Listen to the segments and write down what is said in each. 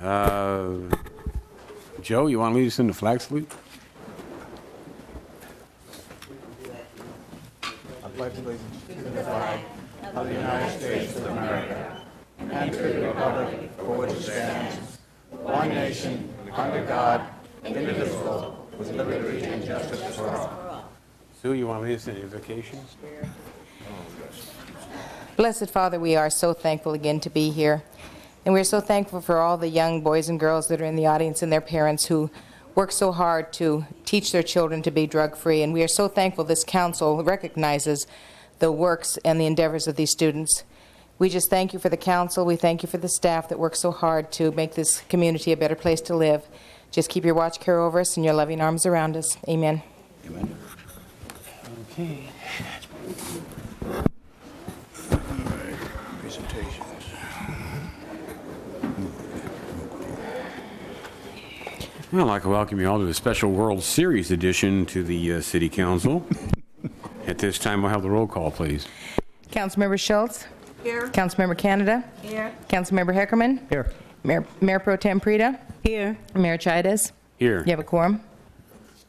Joe, you want to lead us in the flag salute? I pledge allegiance to the flag of the United States of America and to the republic for which it stands, one nation, under God, indivisible, with liberty and justice for all. Sue, you want to lead us in the invocation? Blessed Father, we are so thankful again to be here. And we're so thankful for all the young boys and girls that are in the audience and their parents who work so hard to teach their children to be drug-free. And we are so thankful this council recognizes the works and the endeavors of these students. We just thank you for the council. We thank you for the staff that works so hard to make this community a better place to live. Just keep your watch care over us and your loving arms around us. Amen. Amen. Okay. Presentations. Well, I'd like to welcome you all to the special World Series edition to the City Council. At this time, we'll have the roll call, please. Councilmember Schultz? Here. Councilmember Canada? Here. Councilmember Heckerman? Here. Mayor Pro Tem Prida? Here. Mayor Chides? Here. You have a quorum?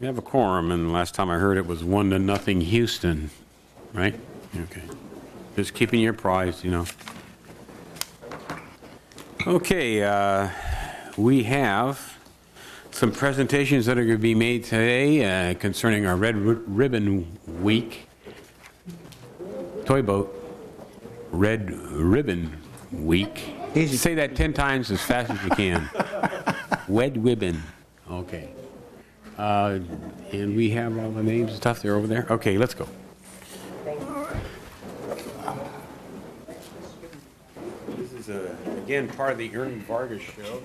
We have a quorum, and last time I heard it was 1-0 Houston, right? Okay. Just keeping you apprised, you know. Okay, we have some presentations that are going to be made today concerning our Red Ribbon Week. Toy boat. Red Ribbon Week. Easy. Say that 10 times as fast as you can. Red Ribbon. Okay. And we have all the names and stuff there over there. Okay, let's go. This is, again, part of the Ern Vargas show.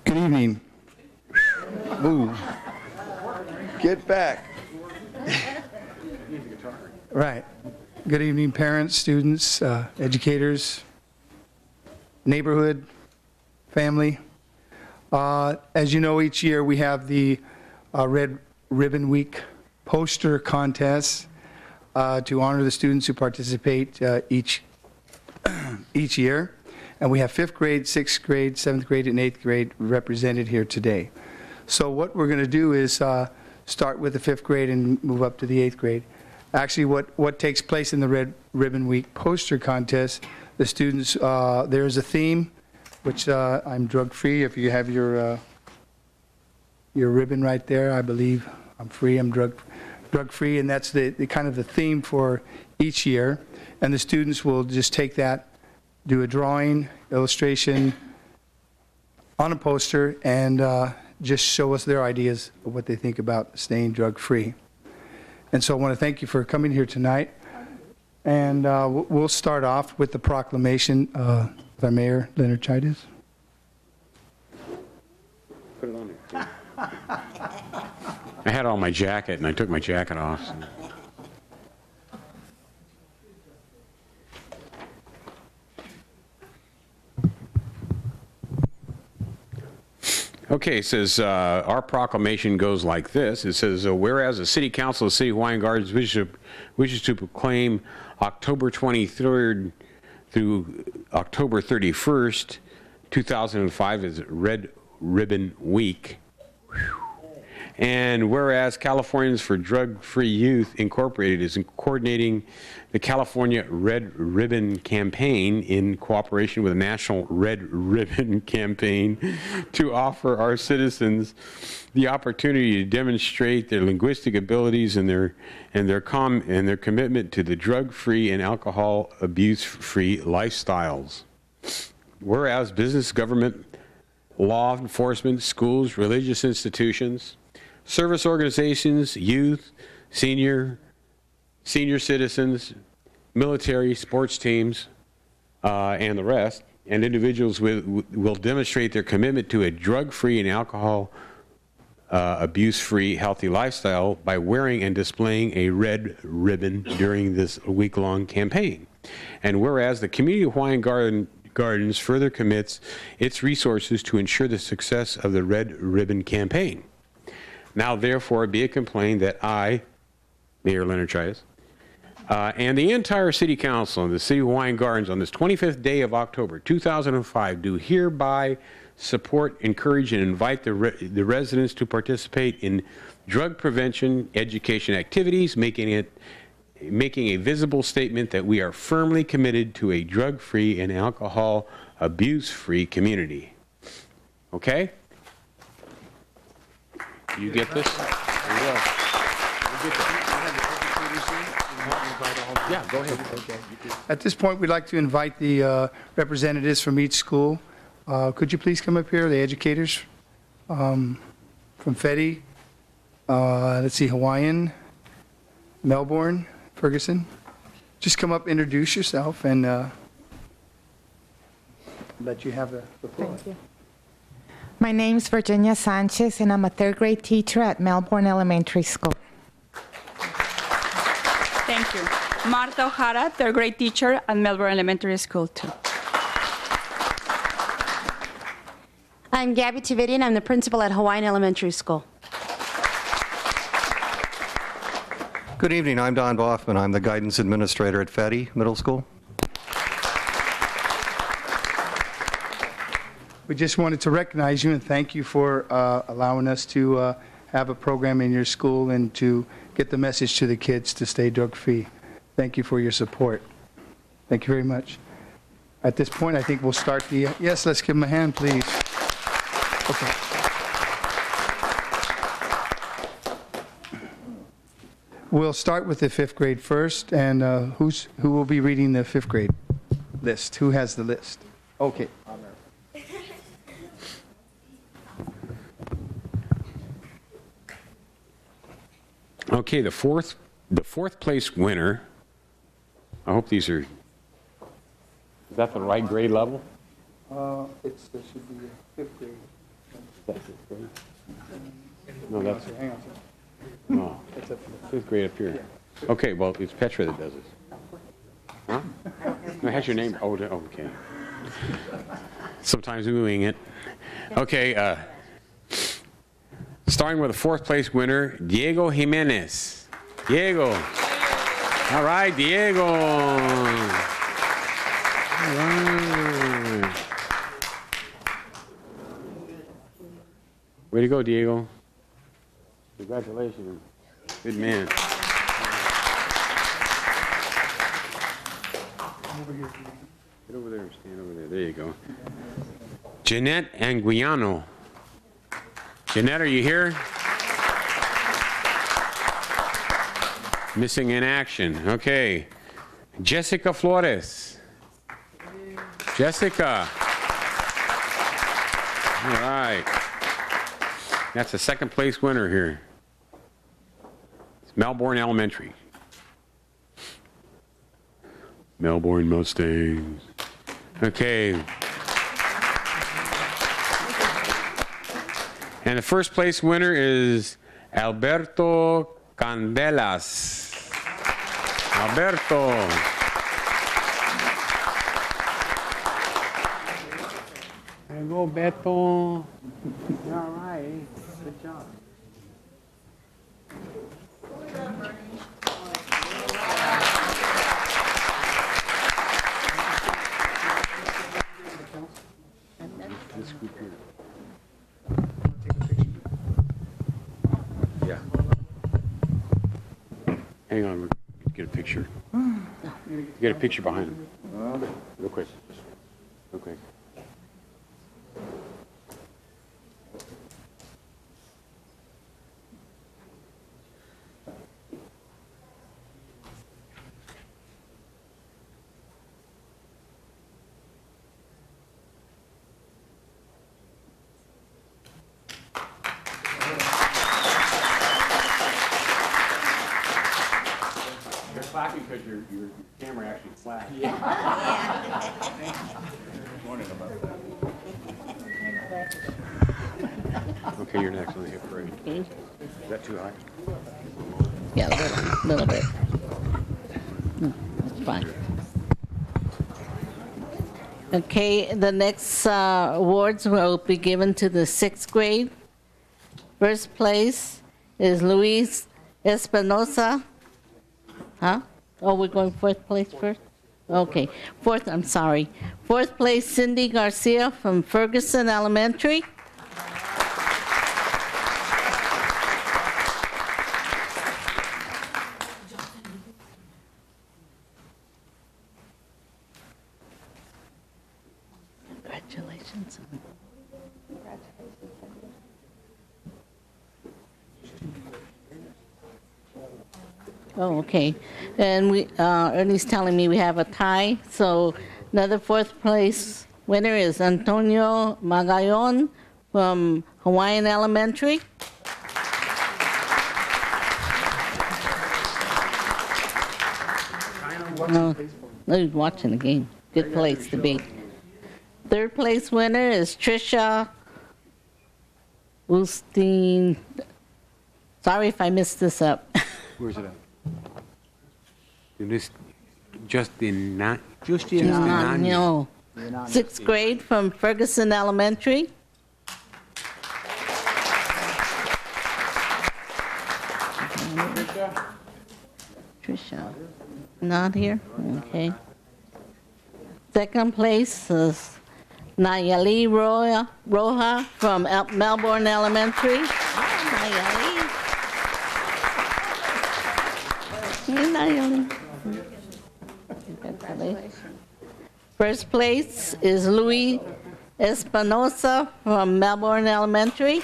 Good evening. Ooh. Get back. Right. Good evening, parents, students, educators, neighborhood, family. As you know, each year we have the Red Ribbon Week poster contest to honor the students who participate each year. And we have 5th grade, 6th grade, 7th grade, and 8th grade represented here today. So what we're going to do is start with the 5th grade and move up to the 8th grade. Actually, what takes place in the Red Ribbon Week poster contest, the students, there is a theme, which I'm drug-free. If you have your ribbon right there, I believe I'm free, I'm drug-free, and that's the kind of the theme for each year. And the students will just take that, do a drawing, illustration on a poster, and just show us their ideas of what they think about staying drug-free. And so I want to thank you for coming here tonight. And we'll start off with the proclamation with our Mayor, Leonard Chides. Put it on there. I had on my jacket, and I took my jacket off. So. Okay, it says, our proclamation goes like this. It says, whereas the City Council of the City of Hawaiian Gardens wishes to proclaim October 23rd through October 31st, 2005 as Red Ribbon Week. And whereas Californians for Drug-Free Youth Incorporated is coordinating the California Red Ribbon Campaign in cooperation with the National Red Ribbon Campaign to offer our citizens the opportunity to demonstrate their linguistic abilities and their commitment to the drug-free and alcohol abuse-free lifestyles. Whereas business, government, law enforcement, schools, religious institutions, service organizations, youth, senior citizens, military, sports teams, and the rest. And individuals will demonstrate their commitment to a drug-free and alcohol abuse-free healthy lifestyle by wearing and displaying a red ribbon during this week-long campaign. And whereas the community of Hawaiian Gardens further commits its resources to ensure the success of the Red Ribbon campaign. Now, therefore, be it complained that I, Mayor Leonard Trias, and the entire City Council of the City of Hawaiian Gardens on this 25th day of October 2005 do hereby support, encourage, and invite the residents to participate in drug prevention education activities, making a visible statement that we are firmly committed to a drug-free and alcohol abuse-free community. Okay? You get this? There you go. You get that. Yeah, go ahead. Okay. At this point, we'd like to invite the representatives from each school. Could you please come up here, the educators from FETI, let's see, Hawaiian, Melbourne, Ferguson. Just come up, introduce yourself, and let you have the floor. Thank you. My name is Virginia Sanchez, and I'm a third grade teacher at Melbourne Elementary School. Thank you. Marta O'Hara, third grade teacher at Melbourne Elementary School, too. I'm Gabby Tavidian. I'm the principal at Hawaiian Elementary School. Good evening. I'm Don Boffman. I'm the guidance administrator at FETI Middle School. We just wanted to recognize you and thank you for allowing us to have a program in your school and to get the message to the kids to stay drug-free. Thank you for your support. Thank you very much. At this point, I think we'll start the, yes, let's give them a hand, please. Okay. We'll start with the fifth grade first, and who will be reading the fifth grade list? Who has the list? Okay. Okay, the fourth place winner. I hope these are. Is that the right grade level? There should be a fifth grade. That's fifth grade. No, that's Hang on. no. That's up here. Fifth grade up here. Okay, well, it's Petra that does this. Huh? No, it has your name. Oh, okay. Sometimes we wing it. Okay, starting with the fourth place winner, Diego Jimenez. Diego. All right, Diego. All right. Way to go, Diego. Congratulations. Good man. Get over there and stand over there. There you go. Jeanette Anguiano. Jeanette, are you here? Missing in action. Okay. Jessica Flores. Jessica. All right. That's the second place winner here. It's Melbourne Elementary. Melbourne Mustangs. Okay. And the first place winner is Alberto Candelas. Alberto. There you go, Beto. All right. Good job. This group here. Yeah. Hang on, get a picture. Get a picture behind him. Real quick. Real quick. Clapping because your camera actually flashed. Okay, you're next on the hip parade. Is that too high? Yeah, a little bit. That's fine. Okay, the next awards will be given to the 6th grade. First place is Luis Espinosa. Huh? Oh, we're going 4th place first? Okay, I'm sorry. 4th place, Cindy Garcia from Ferguson Elementary. Congratulations. Oh, okay. And Ernie's telling me we have a tie. So another 4th place winner is Antonio Magayon from Hawaiian Elementary. No, he's watching the game. Good place to be. 3rd place winner is Trisha Ustin. Sorry if I messed this up. Where's it at? Justin. No. 6th grade from Ferguson Elementary. Trisha. Not here? Okay. 2nd place is Nayeli Roja from Melbourne Elementary. Nayeli. Hey, Nayeli. Congratulations. 1st place is Luis Espinosa from Melbourne Elementary.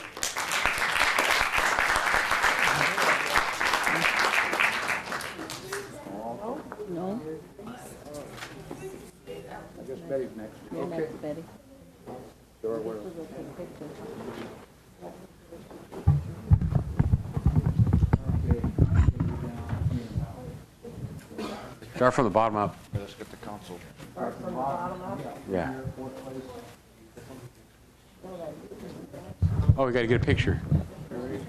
No. I guess Betty's next. You're next, Betty. Start from the bottom up. Let's get the council. Yeah. Oh, we got to get a picture.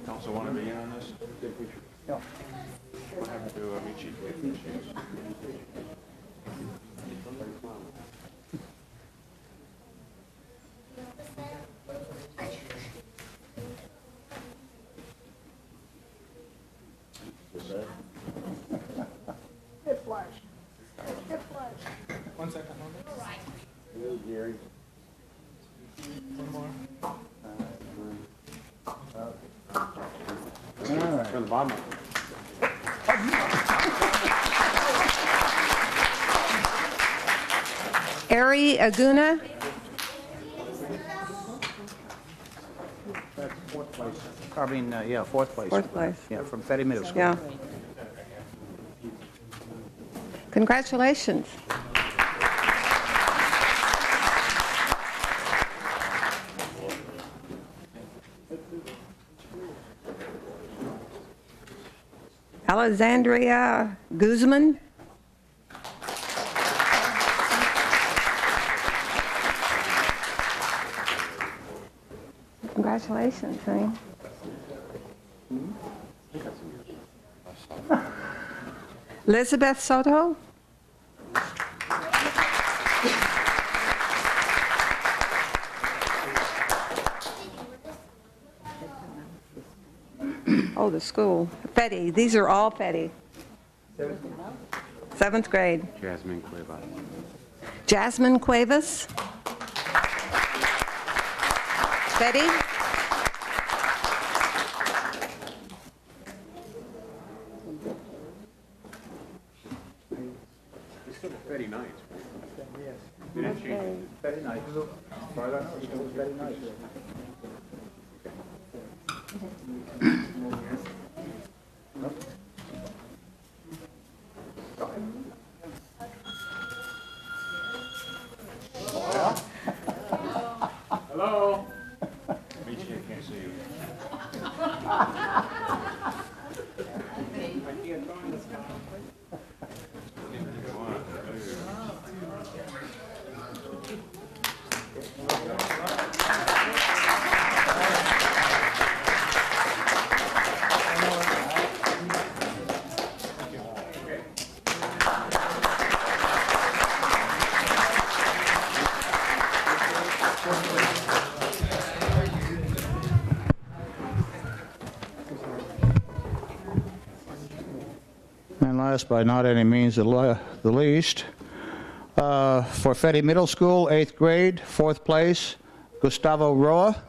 Council want to be in on this? We'll have to meet you. One second. Gary. One more. From the bottom up. Ari Aguna. That's 4th place. I mean, yeah, 4th place. 4th place. Yeah, from Fetty Middle School. Yeah. Congratulations. Alexandria Guzman. Congratulations, honey. Elizabeth Soto. Oh, the school. Fetty. These are all Fetty. 7th grade. Jasmine Cuevas. Jasmine Cuevas. Fetty. It's still Betty Knights. Yes. They didn't change it. Betty Knight. As far as I know, it's still Betty Knight. Hello. Meet you, can't see you. And last but not any means the least, for Fetty Middle School, 8th grade, 4th place, Gustavo Roa.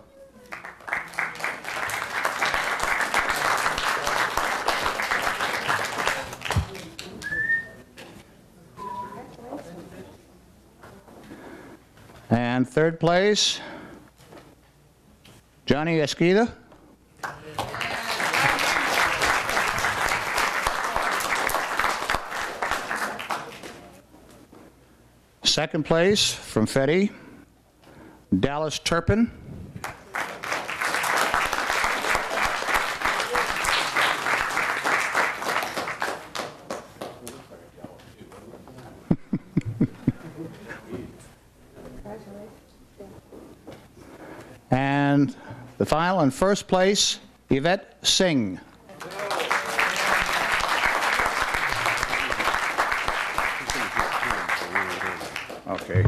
And 3rd place, Johnny Esquida. Second place from Fetty, Dallas Turpin. And the final and first place, Yvette Singh. Okay.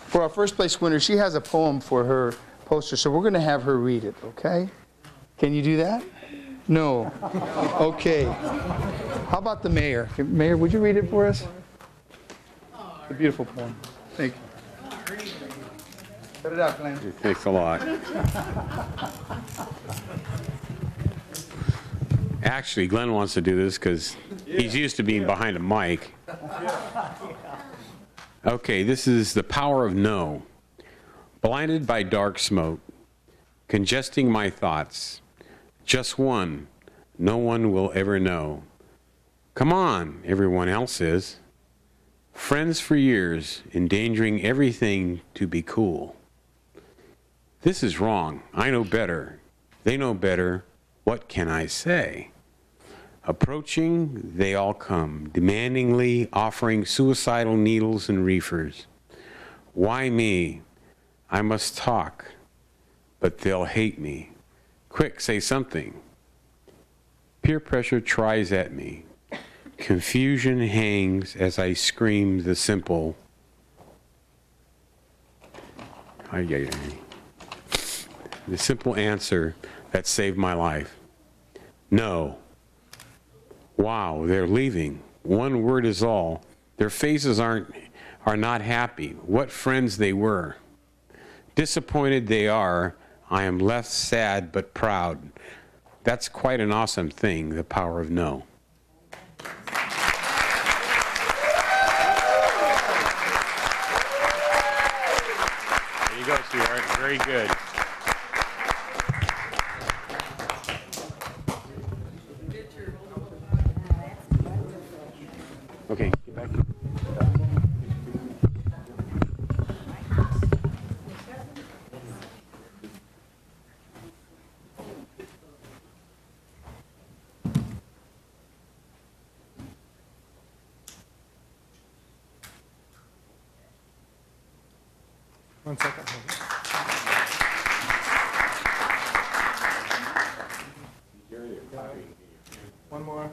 For our first place winner, she has a poem for her poster, so we're going to have her read it, okay? Can you do that? No. Okay. How about the mayor? Mayor, would you read it for us? A beautiful poem. Thank you. Put it out, Glenn. Thanks a lot. Actually, Glenn wants to do this because he's used to being behind a mic. Okay, this is The Power of No. Blinded by dark smoke, congesting my thoughts. Just one, no one will ever know. Come on, everyone else is. Friends for years, endangering everything to be cool. This is wrong. I know better. They know better. What can I say? Approaching, they all come, demandingly offering suicidal needles and reefers. Why me? I must talk, but they'll hate me. Quick, say something. Peer pressure tries at me. Confusion hangs as I scream the simple. The simple answer that saved my life. No. Wow, they're leaving. One word is all. Their faces are not happy. What friends they were. Disappointed they are. I am left sad but proud. That's quite an awesome thing, the power of no. There you go, sweetheart. Very good. Okay, get back. One second. One more.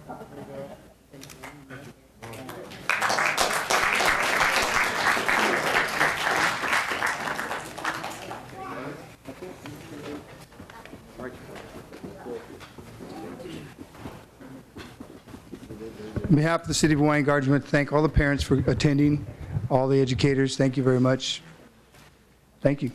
On behalf of the City of Hawaiian Gardens, I want to thank all the parents for attending, all the educators. Thank you very much. Thank you.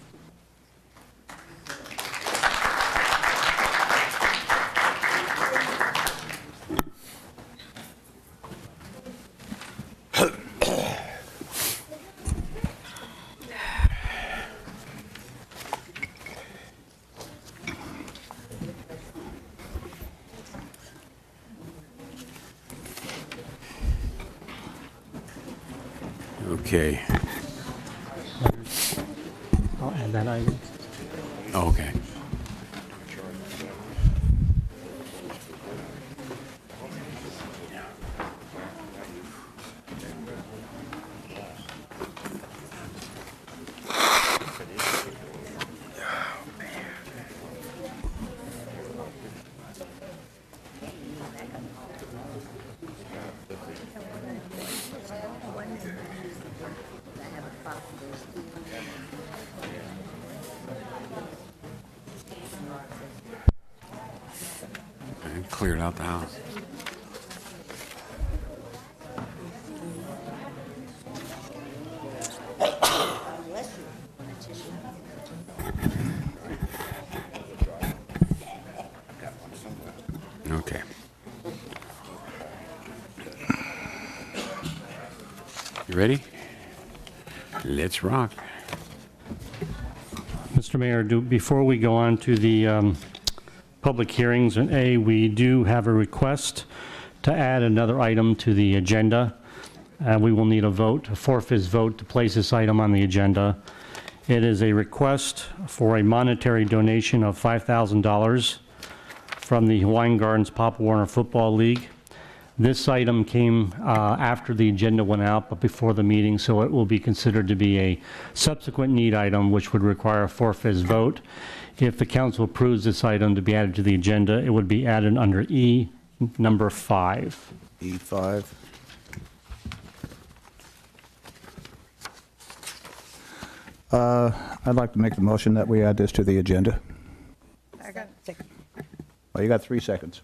Okay. Oh, and then I. Oh, okay. And cleared out the house. Okay. You ready? Let's rock. Mr. Mayor, before we go on to the public hearings, we do have a request to add another item to the agenda. We will need a vote, a 4/5 vote, to place this item on the agenda. It is a request for a monetary donation of $5,000 from the Hawaiian Gardens Pop Warner Football League. This item came after the agenda went out, but before the meeting, so it will be considered to be a subsequent need item, which would require a 4/5 vote. If the council approves this item to be added to the agenda, it would be added under E, number 5. E5. I'd like to make the motion that we add this to the agenda. Well, you got 3 seconds.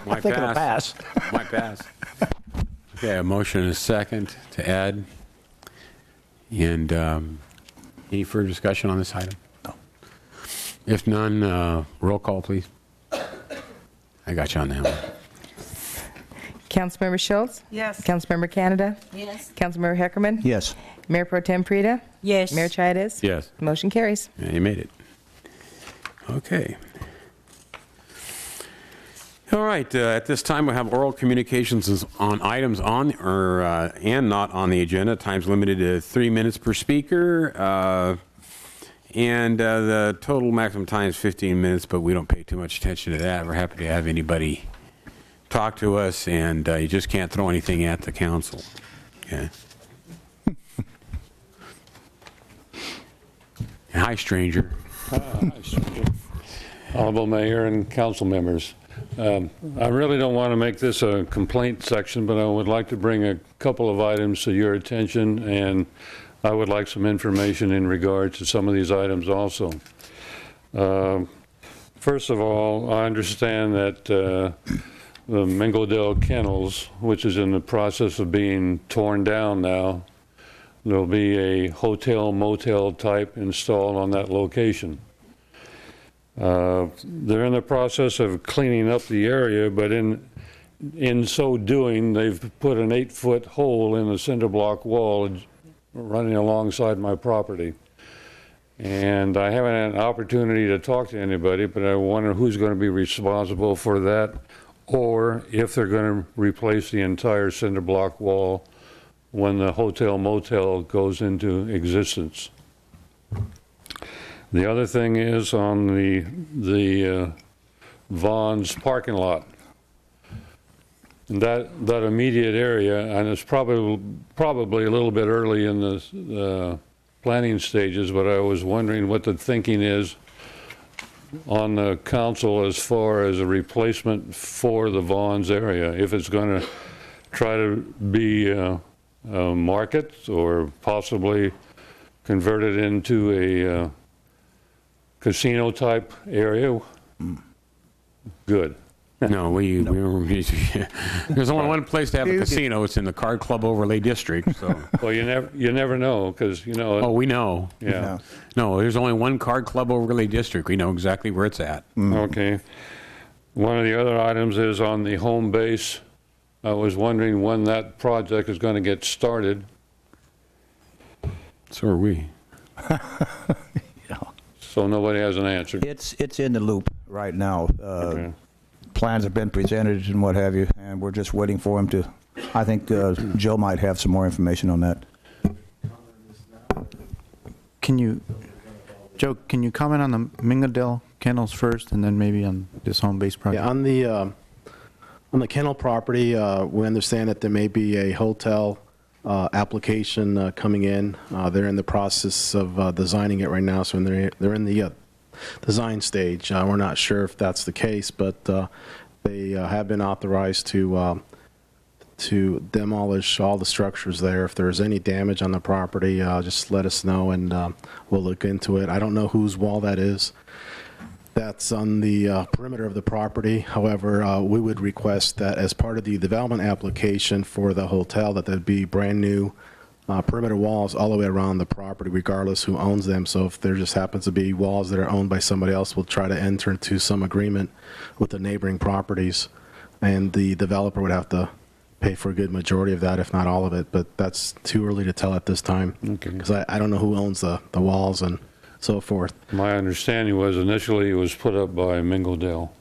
Might think it'll pass. Might pass. Okay, a motion and a second to add. And any further discussion on this item? No. If none, roll call, please. I got you on that one. Councilmember Schultz? Yes. Councilmember Canada? Yes. Councilmember Heckerman? Yes. Mayor Pro Tem Prida? Yes. Mayor Chavez? Yes. Motion carries. Yeah, you made it. Okay. All right. At this time, we have oral communications on items on or and not on the agenda. Time's limited to 3 minutes per speaker, and the total maximum time is 15 minutes. But we don't pay too much attention to that. We're happy to have anybody talk to us, and you just can't throw anything at the council. Okay. Hi, stranger. Honorable Mayor and council members. I really don't want to make this a complaint section, but I would like to bring a couple of items to your attention, and I would like some information in regard to some of these items also. First of all, I understand that the Mingodale Kennels, which is in the process of being torn down now, there'll be a hotel motel type installed on that location. They're in the process of cleaning up the area, but in so doing, they've put an 8-foot hole in the cinder block wall running alongside my property. And I haven't had an opportunity to talk to anybody, but I wonder who's going to be responsible for that, or if they're going to replace the entire cinder block wall when the hotel motel goes into existence. The other thing is on the Vaughn's parking lot. And that immediate area, and it's probably a little bit early in the planning stages, but I was wondering what the thinking is on the council as far as a replacement for the Vaughn's area. If it's going to try to be a market or possibly convert it into a casino type area. Good. No, there's only one place to have a casino. It's in the Card Club Overlay District. So. Well, you never know, because you know. Oh, we know. Yeah. No, there's only one Card Club Overlay District. We know exactly where it's at. Okay. One of the other items is on the home base. I was wondering when that project is going to get started. So are we. So nobody has an answer. It's in the loop right now. Okay. Plans have been presented and what have you, and we're just waiting for him to. I think Joe might have some more information on that. Joe, can you comment on the Mingodale Kennels first, and then maybe on this home base project? Yeah, on the kennel property, we understand that there may be a hotel application coming in. They're in the process of designing it right now, so they're in the design stage. We're not sure if that's the case, but they have been authorized to demolish all the structures there. If there's any damage on the property, just let us know, and we'll look into it. I don't know whose wall that is. That's on the perimeter of the property. However, we would request that as part of the development application for the hotel, that there'd be brand-new perimeter walls all the way around the property, regardless who owns them. So if there just happens to be walls that are owned by somebody else, we'll try to enter into some agreement with the neighboring properties, and the developer would have to pay for a good majority of that, if not all of it. But that's too early to tell at this time, because I don't know who owns the walls and so forth. My understanding was initially it was put up by Mingledale.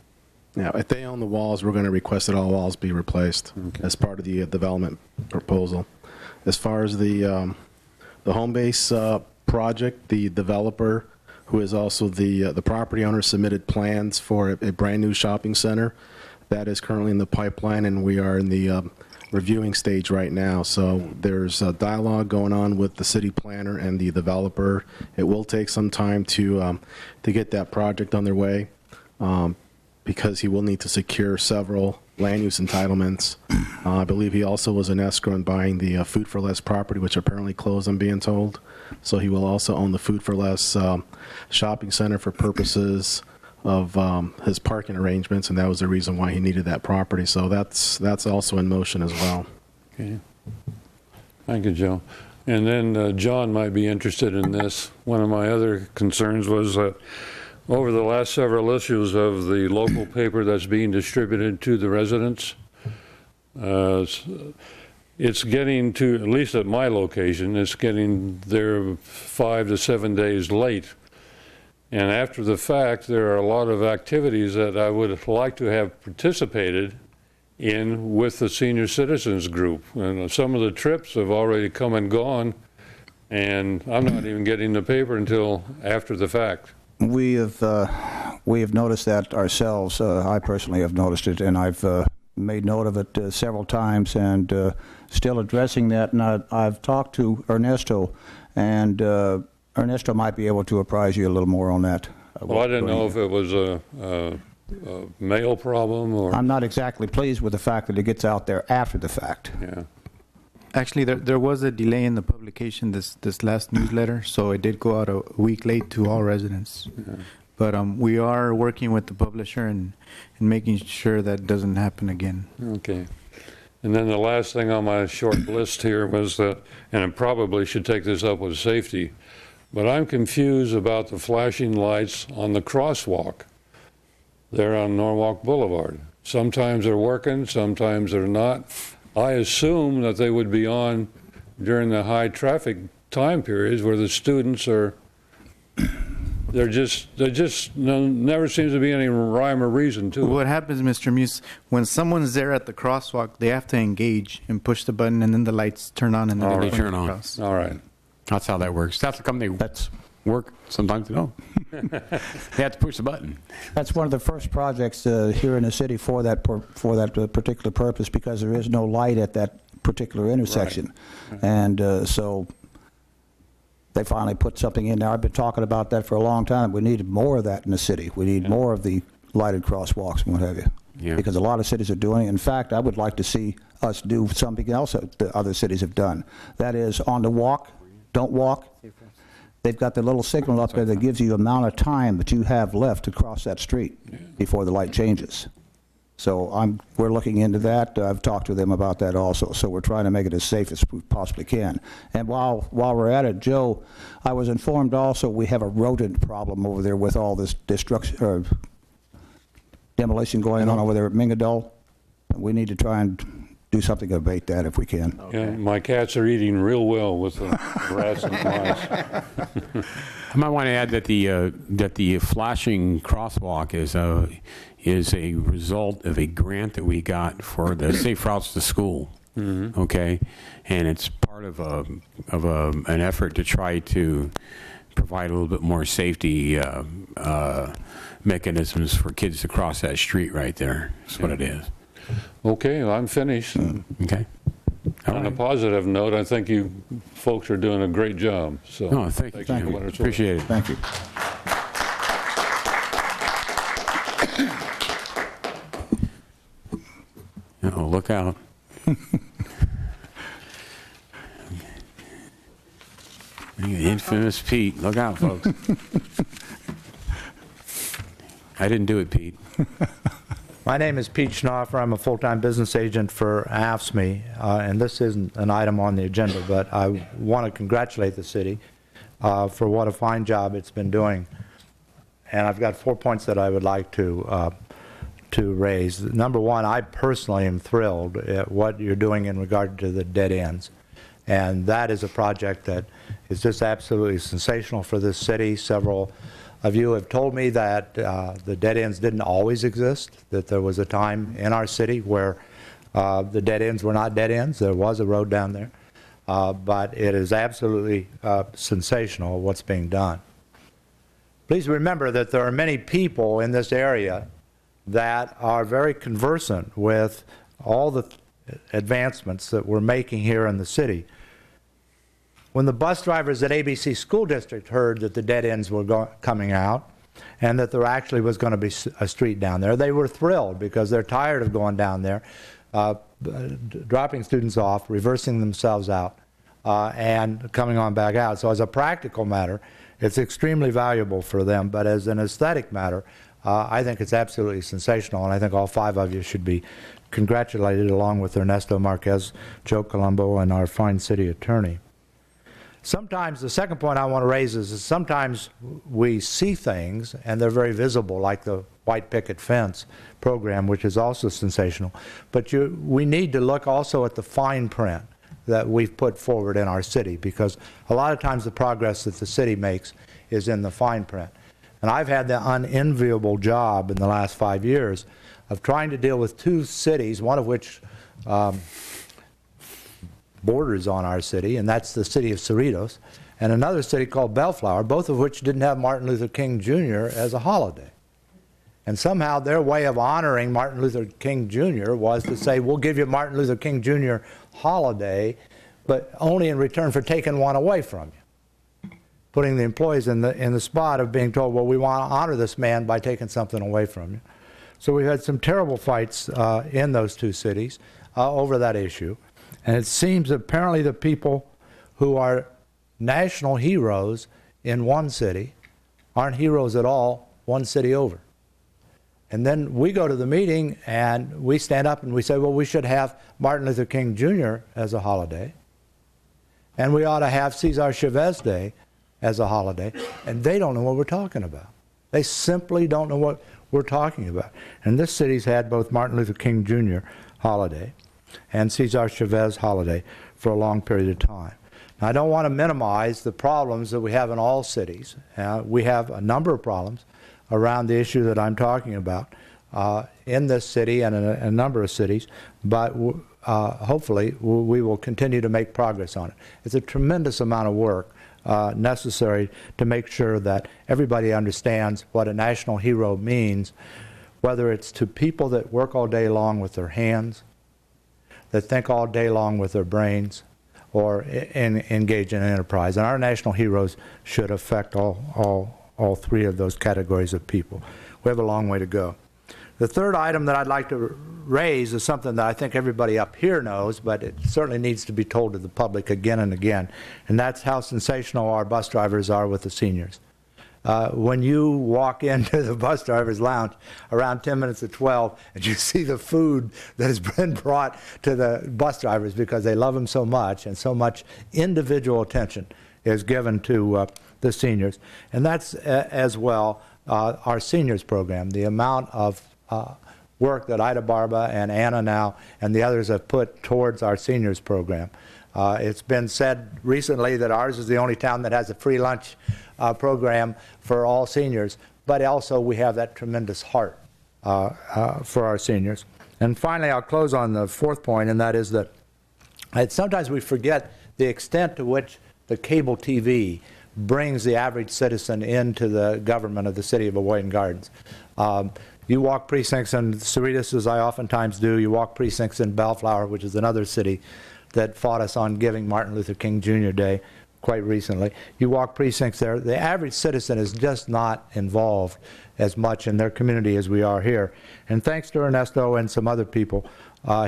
Yeah, if they own the walls, we're going to request that all walls be replaced as part of the development proposal. As far as the home base project, the developer, who is also the property owner, submitted plans for a brand new shopping center. That is currently in the pipeline, and we are in the reviewing stage right now. So there's a dialogue going on with the city planner and the developer. It will take some time to get that project underway, because he will need to secure several land use entitlements. I believe he also was an escrow in buying the Food for Less property, which apparently closed, I'm being told. So he will also own the Food for Less shopping center for purposes of his parking arrangements, and that was the reason why he needed that property. So that's also in motion as well. Okay. Thank you, Joe. And then John might be interested in this. One of my other concerns was that over the last several issues of the local paper that's being distributed to the residents, it's getting to, at least at my location, it's getting there 5 to 7 days late. And after the fact, there are a lot of activities that I would like to have participated in with the senior citizens group. And some of the trips have already come and gone, and I'm not even getting the paper until after the fact. We have noticed that ourselves. I personally have noticed it, and I've made note of it several times, and still addressing that. And I've talked to Ernesto, and Ernesto might be able to apprise you a little more on that. Well, I didn't know if it was a mail problem or... I'm not exactly pleased with the fact that it gets out there after the fact. Yeah. Actually, there was a delay in the publication this last newsletter, so it did go out a week late to all residents. Yeah. But we are working with the publisher and making sure that doesn't happen again. Okay. And then the last thing on my short list here was that, and I probably should take this up with safety, but I'm confused about the flashing lights on the crosswalk there on Norwalk Boulevard. Sometimes they're working, sometimes they're not. I assume that they would be on during the high traffic time periods where the students are, there just never seems to be any rhyme or reason to it. What happens, Mr. Muse, when someone's there at the crosswalk, they have to engage and push the button, and then the lights turn on, and then They turn on. across. All right. That's how that works. That's the company that's work. Sometimes they don't. They have to push the button. That's one of the first projects here in the city for that particular purpose, because there is no light at that particular intersection. Right. And so they finally put something in there. I've been talking about that for a long time. We need more of that in the city. We need more of the lighted crosswalks and what have you. Yeah. Because a lot of cities are doing it. In fact, I would like to see us do something else that other cities have done. That is, on the walk, don't walk. They've got the little signal up there that gives you the amount of time that you have left to cross that street before the light changes. So we're looking into that. I've talked to them about that also. So we're trying to make it as safe as we possibly can. And while we're at it, Joe, I was informed also we have a rodent problem over there with all this destruction or demolition going on over there at Mingadol. We need to try and do something to abate that if we can. Okay. Yeah, my cats are eating real well with the rats and mice. I might want to add that the flashing crosswalk is a result of a grant that we got for the Safe Routes to School. Mm-hmm. Okay, and it's part of an effort to try to provide a little bit more safety mechanisms for kids to cross that street right there. That's what it is. Okay, well, I'm finished. Okay. On a positive note, I think you folks are doing a great job. So, thank you. Appreciate it. Thank you. Oh, look out. Infamous Pete. Look out, folks. I didn't do it, Pete. My name is Pete Schnoffer. I'm a full-time business agent for AFSCME, and this isn't an item on the agenda, but I want to congratulate the city for what a fine job it's been doing. And I've got 4 points that I would like to raise. Number one, I personally am thrilled at what you're doing in regard to the dead ends. And that is a project that is just absolutely sensational for this city. Several of you have told me that the dead ends didn't always exist, that there was a time in our city where the dead ends were not dead ends. There was a road down there. But it is absolutely sensational what's being done. Please remember that there are many people in this area that are very conversant with all the advancements that we're making here in the city. When the bus drivers at ABC School District heard that the dead ends were coming out and that there actually was going to be a street down there, they were thrilled because they're tired of going down there, dropping students off, reversing themselves out, and coming on back out. So as a practical matter, it's extremely valuable for them, but as an aesthetic matter, I think it's absolutely sensational, and I think all 5 of you should be congratulated along with Ernesto Marquez, Joe Colombo, and our fine city attorney. Sometimes, the second point I want to raise is that sometimes we see things and they're very visible, like the white picket fence program, which is also sensational. But we need to look also at the fine print that we've put forward in our city, because a lot of times the progress that the city makes is in the fine print. And I've had the unenviable job in the last 5 years of trying to deal with 2 cities, one of which borders on our city, and that's the city of Cerritos, and another city called Bellflower, both of which didn't have Martin Luther King Jr. as a holiday. And somehow their way of honoring Martin Luther King Jr. was to say, we'll give you Martin Luther King Jr. holiday, but only in return for taking one away from you. Putting the employees in the spot of being told, well, we want to honor this man by taking something away from you. So we had some terrible fights in those 2 cities over that issue. And it seems apparently the people who are national heroes in one city aren't heroes at all 1 city over. And then we go to the meeting and we stand up and we say, well, we should have Martin Luther King Jr. as a holiday. And we ought to have Cesar Chavez Day as a holiday. And they don't know what we're talking about. They simply don't know what we're talking about. And this city's had both Martin Luther King Jr. holiday and Cesar Chavez holiday for a long period of time. Now, I don't want to minimize the problems that we have in all cities. We have a number of problems around the issue that I'm talking about in this city and in a number of cities, but hopefully we will continue to make progress on it. It's a tremendous amount of work necessary to make sure that everybody understands what a national hero means, whether it's to people that work all day long with their hands, that think all day long with their brains, or engage in enterprise. And our national heroes should affect all 3 of those categories of people. We have a long way to go. The third item that I'd like to raise is something that I think everybody up here knows, but it certainly needs to be told to the public again and again, and that's how sensational our bus drivers are with the seniors. When you walk into the bus driver's lounge around 10 minutes to 12 and you see the food that has been brought to the bus drivers because they love them so much, and so much individual attention is given to the seniors. And that's as well our seniors program, the amount of work that Ida Barba and Anna now and the others have put towards our seniors program. It's been said recently that ours is the only town that has a free lunch program for all seniors, but also we have that tremendous heart for our seniors. And finally, I'll close on the 4th point, and that is that sometimes we forget the extent to which the cable TV brings the average citizen into the government of the city of Hawaiian Gardens. You walk precincts in Cerritos, as I oftentimes do. You walk precincts in Bellflower, which is another city that fought us on giving Martin Luther King Jr. Day quite recently. You walk precincts there. The average citizen is just not involved as much in their community as we are here. And thanks to Ernesto and some other people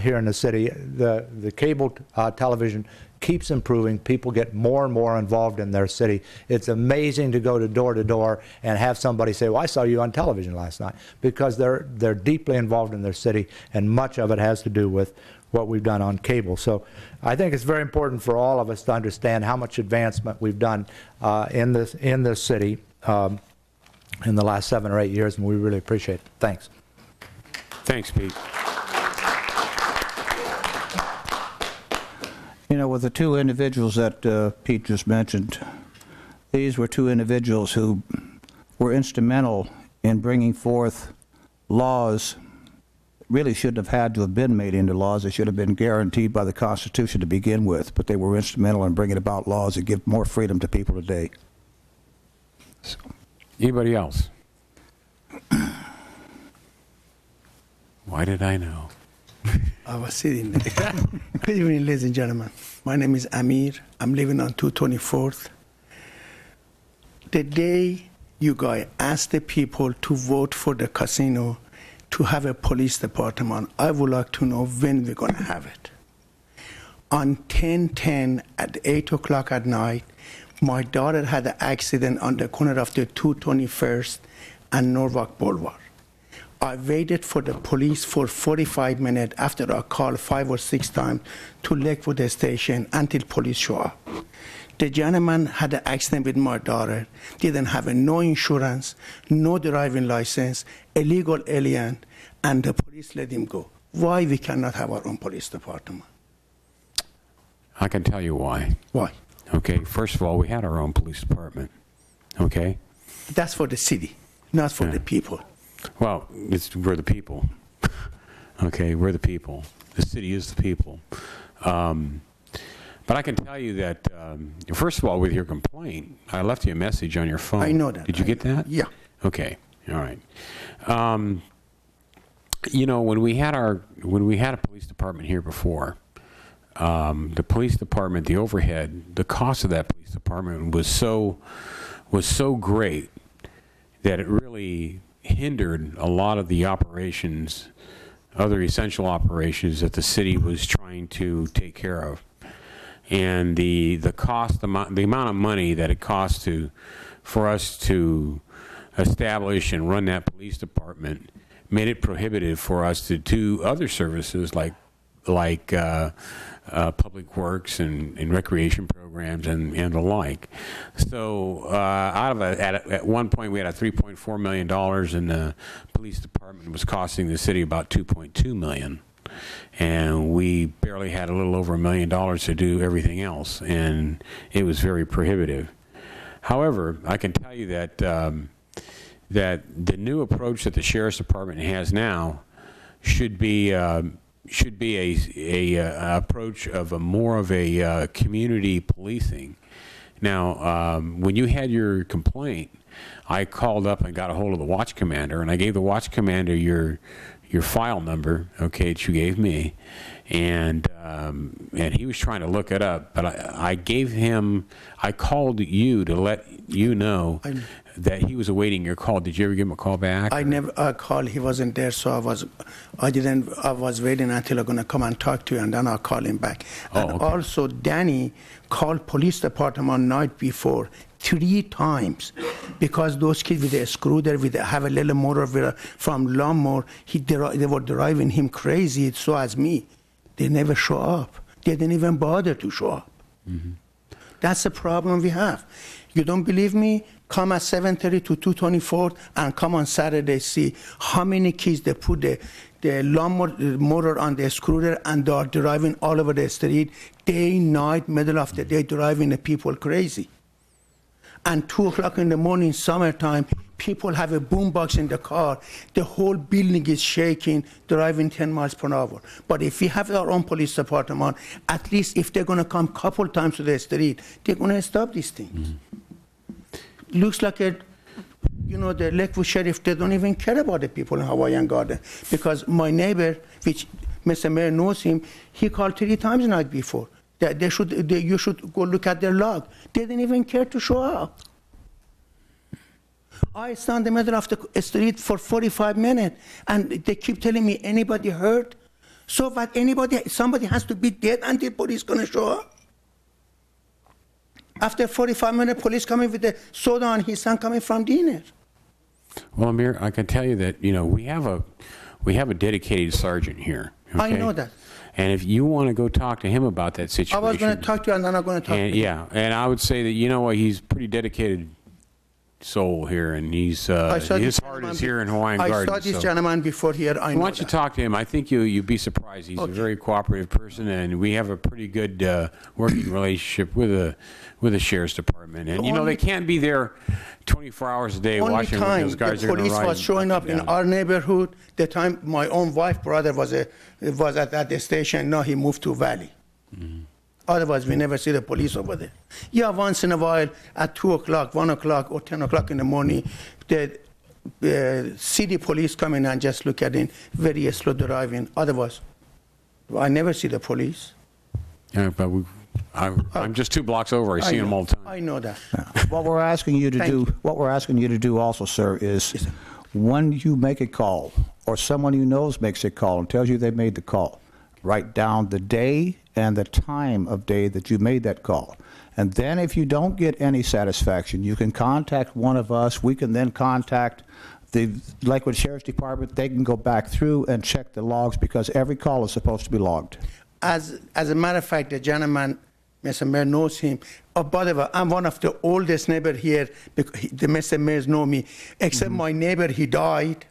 here in the city, the cable television keeps improving. People get more and more involved in their city. It's amazing to go to door and have somebody say, well, I saw you on television last night, because they're deeply involved in their city, and much of it has to do with what we've done on cable. So I think it's very important for all of us to understand how much advancement we've done in this city in the last 7 or 8 years, and we really appreciate it. Thanks. Thanks, Pete. You know, with the two individuals that Pete just mentioned, these were two individuals who were instrumental in bringing forth laws really shouldn't have had to have been made into laws. They should have been guaranteed by the Constitution to begin with, but they were instrumental in bringing about laws that give more freedom to people today. So. Anybody else? Why did I know? I was sitting there. Good evening, ladies and gentlemen. My name is Amir. I'm living on 224th. The day you guys asked the people to vote for the casino to have a police department, I would like to know when we're going to have it. On 10/10 at 8 o'clock at night, my daughter had an accident on the corner of the 221st and Norwalk Boulevard. I waited for the police for 45 minutes after I called 5 or 6 times to Lakewood Station until police show up. The gentleman had an accident with my daughter, didn't have no insurance, no driving license, illegal alien, and the police let him go. Why we cannot have our own police department? I can tell you why. Why? Okay, first of all, we had our own police department. Okay? That's for the city, not for the people. Well, we're the people. Okay, we're the people. The city is the people. But I can tell you that, first of all, with your complaint, I left you a message on your phone. I know that. Did you get that? Yeah. Okay. All right. You know, when we had a police department here before, the police department, the overhead, the cost of that police department was so great that it really hindered a lot of the operations, other essential operations that the city was trying to take care of. And the cost, the amount of money that it cost for us to establish and run that police department made it prohibitive for us to do other services like public works and recreation programs and the like. So at one point we had a $3.4 million, and the police department was costing the city about $2.2 million. And we barely had a little over $1 million to do everything else, and it was very prohibitive. However, I can tell you that that the new approach that the sheriff's department has now should be a approach of more of a community policing. Now, when you had your complaint, I called up and got a hold of the watch commander, and I gave the watch commander your file number, okay, that you gave me, and he was trying to look it up, but I called you to let you know that he was awaiting your call. Did you ever give him a call back? I never called. He wasn't there, so I was waiting until I'm going to come and talk to you, and then I'll call him back. And also, Danny called police department night before 3 times because those kids with a scooter, have a little motor from lawnmower, they were driving him crazy, so as me. They never show up. They didn't even bother to show up. Mm-hmm. That's the problem we have. You don't believe me? Come at 7:30 to 224 and come on Saturday, see how many kids they put the lawnmower motor on the scooter and they are driving all over the street, day, night, middle of the day, driving the people crazy. And 2 o'clock in the morning, summertime, people have a boombox in the car. The whole building is shaking, driving 10 miles per hour. But if we have our own police department, at least if they're going to come a couple times to the street, they're going to stop these things. Mm-hmm. Looks like the Lakewood sheriff, they don't even care about the people in Hawaiian Garden. Because my neighbor, which Mr. Mayor knows him, he called 3 times the night before. That you should go look at their log. They didn't even care to show up. I stand in the middle of the street for 45 minutes, and they keep telling me, anybody hurt? So what? Somebody has to be dead until police going to show up? After 45 minutes, police coming with the soda and his son coming from dinner. Well, Amir, I can tell you that, we have a dedicated sergeant here. I okay? know that. And if you want to go talk to him about that situation. I was going to talk to you, and then I'm going to talk to you. Yeah, and I would say that, he's pretty dedicated soul here, and his heart is here in Hawaiian Gardens. I saw this gentleman before here. I know Why don't you talk to him? I think you'd be surprised. He's a very cooperative person, and we have a pretty good working relationship with the sheriff's department. And they can't be there 24 hours a day watching what those guys are going to ride. The police was showing up in our neighborhood. The time my own wife brother was at the station. Now he moved to Valley. Mm-hmm. Otherwise, we never see the police over there. Yeah, once in a while, at 2 o'clock, 1 o'clock, or 10 o'clock in the morning, the city police come in and just look at it, very slow driving. Otherwise, I never see the police. Yeah, but I'm just 2 blocks over. I see them all the time. I know that. What we're asking you to do also, sir, is when you make a call, or someone you know makes a call and tells you they made the call, write down the day and the time of day that you made that call. And then if you don't get any satisfaction, you can contact one of us. We can then contact the Lakewood Sheriff's Department. They can go back through and check the logs because every call is supposed to be logged. As a matter of fact, the gentleman, Mr. Mayor knows him. By the way, I'm one of the oldest neighbors here. The Mr. Mayors know me. Except my neighbor, he died,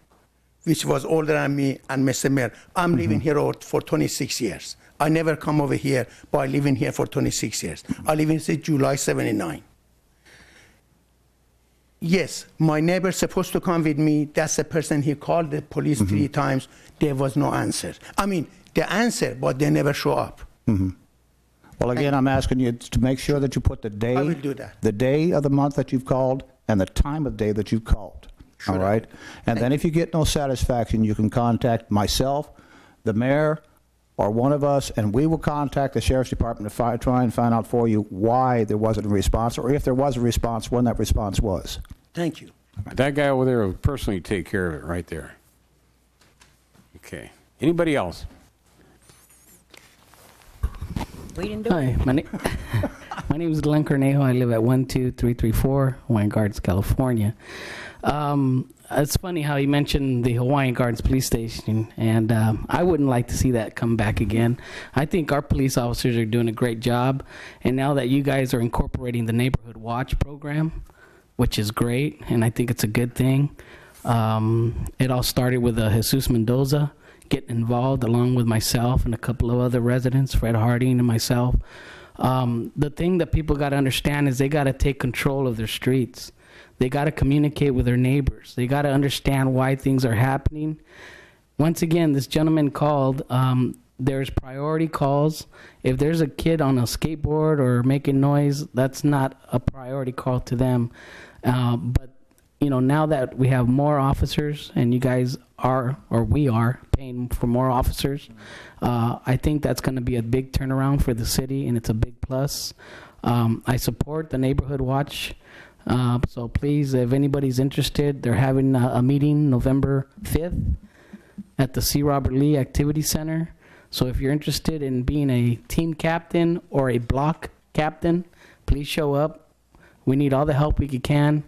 which was older than me, and Mr. Mayor. I'm living here for 26 years. I never come over here, but I live in here for 26 years. I live in since July 79. Yes, my neighbor's supposed to come with me. That's the person he called the police 3 times. There was no answer. I mean, the answer, but they never show up. Well, again, I'm asking you to make sure that you put the day, I will do that. The day of the month that you've called and the time of day that you've called. All right? And then if you get no satisfaction, you can contact myself, the mayor, or one of us, and we will contact the Sheriff's Department to try and find out for you why there wasn't a response, or if there was a response, when that response was. Thank you. That guy over there will personally take care of it right there. Okay. Anybody else? Hi, my name is Glenn Cornejo. I live at 12334 Hawaiian Gardens, California. It's funny how you mentioned the Hawaiian Gardens Police Station, and I wouldn't like to see that come back again. I think our police officers are doing a great job, and now that you guys are incorporating the Neighborhood Watch program, which is great, and I think it's a good thing. It all started with Jesus Mendoza getting involved along with myself and a couple of other residents, Fred Harding and myself. The thing that people got to understand is they got to take control of their streets. They got to communicate with their neighbors. They got to understand why things are happening. Once again, this gentleman called. There's priority calls. If there's a kid on a skateboard or making noise, that's not a priority call to them. But now that we have more officers, and you guys are, or we are, paying for more officers, I think that's going to be a big turnaround for the city, and it's a big plus. I support the Neighborhood Watch. So please, if anybody's interested, they're having a meeting November 5th at the C. Robert Lee Activity Center. So if you're interested in being a team captain or a block captain, please show up. We need all the help we can.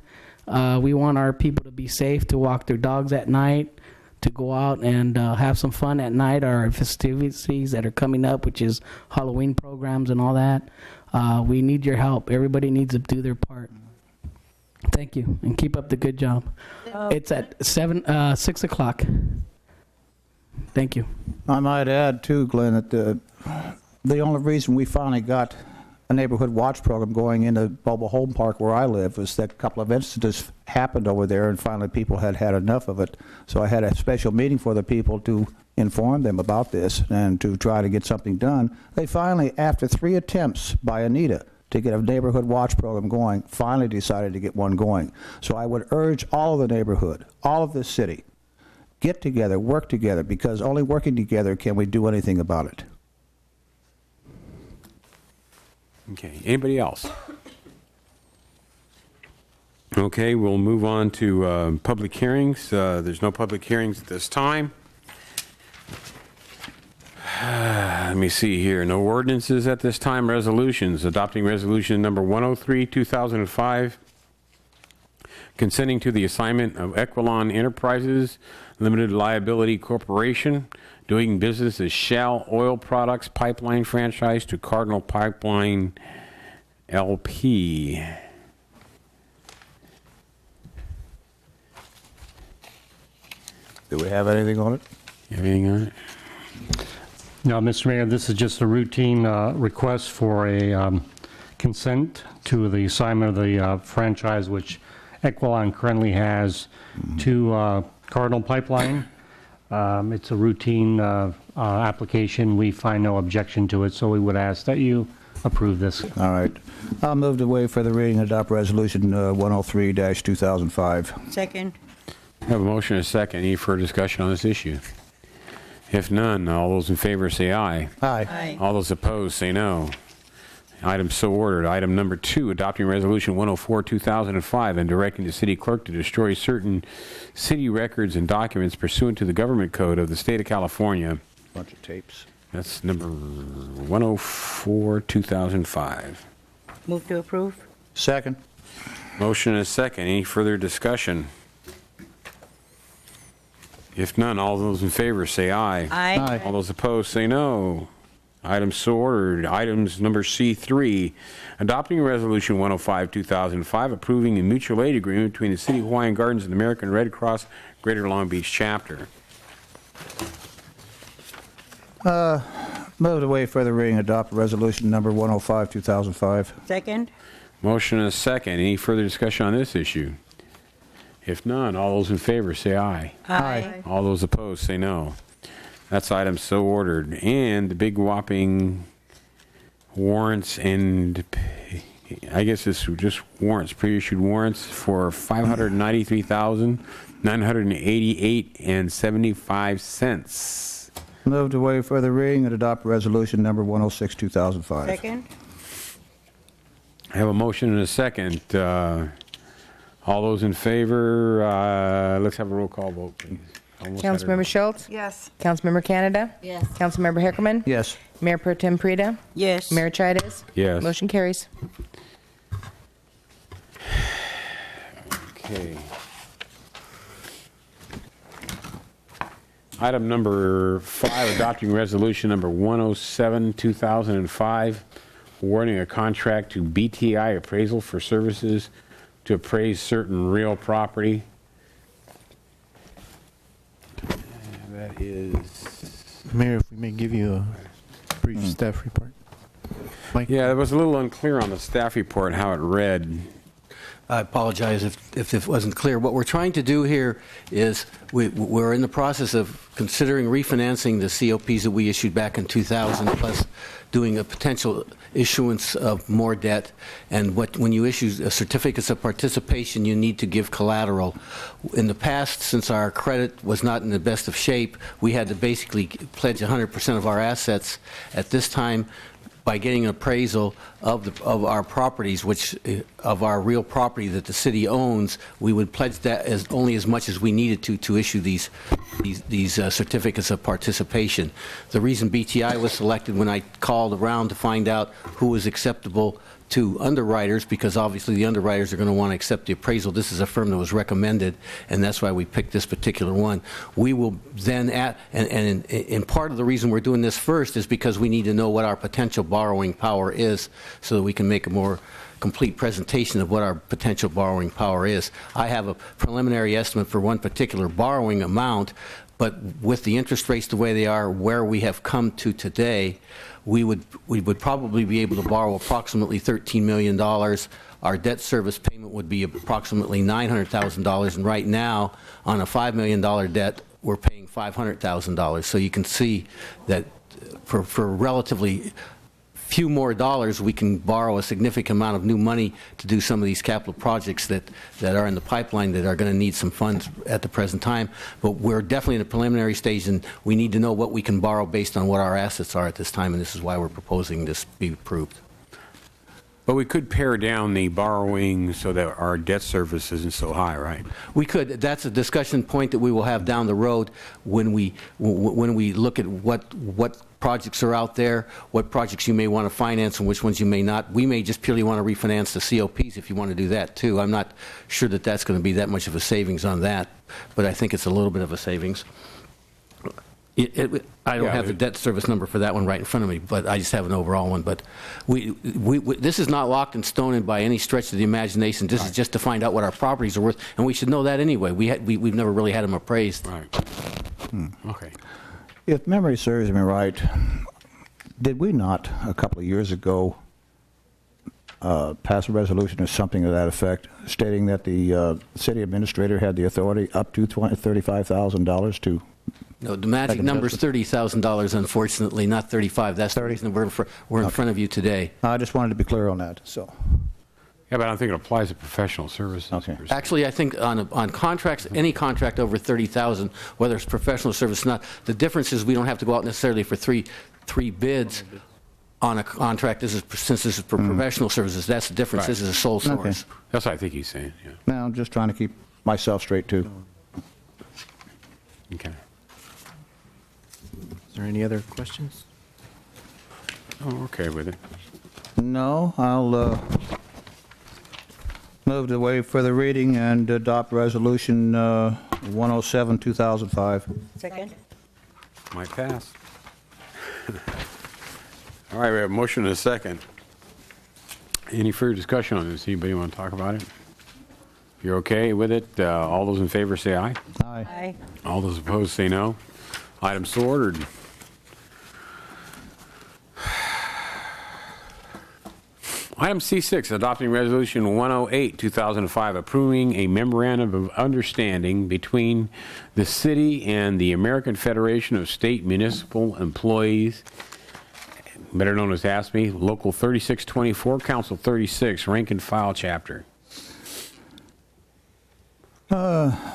We want our people to be safe, to walk their dogs at night, to go out and have some fun at night, our festivities that are coming up, which is Halloween programs and all that. We need your help. Everybody needs to do their part. Thank you, and keep up the good job. It's at 6 o'clock. Thank you. I might add, too, Glenn, that the only reason we finally got a neighborhood watch program going into Mobile Home Park where I live was that a couple of incidents happened over there, and finally people had had enough of it. So I had a special meeting for the people to inform them about this and to try to get something done. They finally, after 3 attempts by Anita to get a neighborhood watch program going, finally decided to get one going. So I would urge all of the neighborhood, all of the city, get together, work together, because only working together can we do anything about it. Okay, anybody else? Okay, we'll move on to public hearings. There's no public hearings at this time. Let me see here. No ordinances at this time. Resolutions. Adopting resolution number 103, 2005. Consenting to the assignment of Equilon Enterprises Limited Liability Corporation, doing business as Shell Oil Products Pipeline franchise to Cardinal Pipeline LP. Do we have anything on it? Anything on it? No, Mr. Mayor, this is just a routine request for a consent to the assignment of the franchise which Equilon currently has to Cardinal Pipeline. It's a routine application. We find no objection to it, so we would ask that you approve this. All right. I'll move to waive for the reading and adopt resolution 103-2005. Second. I have a motion and a second. Any further discussion on this issue? If none, all those in favor say aye. Aye. All those opposed say no. Item so ordered. Item number 2, adopting resolution 104, 2005, and directing the city clerk to destroy certain city records and documents pursuant to the government code of the state of California. Bunch of tapes. That's number 104, 2005. Move to approve. Second. Motion and a second. Any further discussion? If none, all those in favor say aye. Aye. All those opposed say no. Item so ordered. Items number C3, adopting resolution 105, 2005, approving a mutual aid agreement between the City of Hawaiian Gardens and the American Red Cross Greater Long Beach Chapter. Move to waive for the reading and adopt resolution number 105, 2005. Second. Motion and a second. Any further discussion on this issue? If none, all those in favor say aye. Aye. All those opposed say no. That's item so ordered. And the big whopping warrants and I guess it's just warrants, pre-issued warrants for $593,988.75. Move to waive for the reading and adopt resolution number 106, 2005. Second. I have a motion and a second. All those in favor, let's have a roll call vote, please. Councilmember Schultz? Yes. Councilmember Canada? Yes. Councilmember Hickelman? Yes. Mayor Pro Tem Prida? Yes. Mayor Chides? Yes. Motion carries. Okay. Item number 5, adopting resolution number 107, 2005, awarding a contract to BTI Appraisal for services to appraise certain real property. That is... Mayor, if we may give you a brief staff report. Mike? Yeah, it was a little unclear on the staff report how it read. I apologize if it wasn't clear. What we're trying to do here is we're in the process of considering refinancing the COPs that we issued back in 2000, plus doing a potential issuance of more debt. And when you issue certificates of participation, you need to give collateral. In the past, since our credit was not in the best of shape, we had to basically pledge 100% of our assets. At this time, by getting an appraisal of our properties, which of our real property that the city owns, we would pledge that as only as much as we needed to issue these certificates of participation. The reason BTI was selected when I called around to find out who was acceptable to underwriters, because obviously the underwriters are going to want to accept the appraisal. This is a firm that was recommended, and that's why we picked this particular one. We will then and part of the reason we're doing this first is because we need to know what our potential borrowing power is so that we can make a more complete presentation of what our potential borrowing power is. I have a preliminary estimate for one particular borrowing amount, but with the interest rates the way they are, where we have come to today, we would probably be able to borrow approximately $13 million. Our debt service payment would be approximately $900,000, and right now, on a $5 million debt, we're paying $500,000. So you can see that for relatively few more dollars, we can borrow a significant amount of new money to do some of these capital projects that are in the pipeline that are going to need some funds at the present time. But we're definitely in a preliminary stage, and we need to know what we can borrow based on what our assets are at this time, and this is why we're proposing this be approved. But we could pare down the borrowing so that our debt service isn't so high, right? We could. That's a discussion point that we will have down the road when we look at what projects are out there, what projects you may want to finance and which ones you may not. We may just purely want to refinance the COPs if you want to do that too. I'm not sure that that's going to be that much of a savings on that, but I think it's a little bit of a savings. I don't have the debt service number for that one right in front of me, but I just have an overall one. But this is not locked in stone by any stretch of the imagination. This is just to find out what our properties are worth, and we should know that anyway. We've never really had them appraised. Right. Okay. If memory serves me right, did we not, a couple of years ago, pass a resolution or something to that effect, stating that the city administrator had the authority up to $35,000 to... No, the magic number is $30,000, unfortunately, not 35. That's 30. The reason we're in front of you today. I just wanted to be clear on that. So. Yeah, but I don't think it applies to professional services. Okay. Actually, I think on contracts, any contract over $30,000, whether it's professional service or not, the difference is we don't have to go out necessarily for three bids on a contract. Since this is for professional services, that's the difference. Right. This is a sole source. Okay. That's what I think he's saying. Yeah. No, I'm just trying to keep myself straight too. Okay. Is there any other questions? Oh, okay with it. No, I'll move to waive further reading and adopt Resolution 107, 2005. Second. Might pass. All right, we have a motion and a second. Any further discussion on this? Anybody want to talk about it? If you're okay with it, all those in favor say aye. Aye. Aye. All those opposed say no. Item so ordered. Item C6, adopting Resolution 108, 2005, approving a memorandum of understanding between the city and the American Federation of State Municipal Employees, better known as ASME, Local 3624, Council 36, Rank and File Chapter.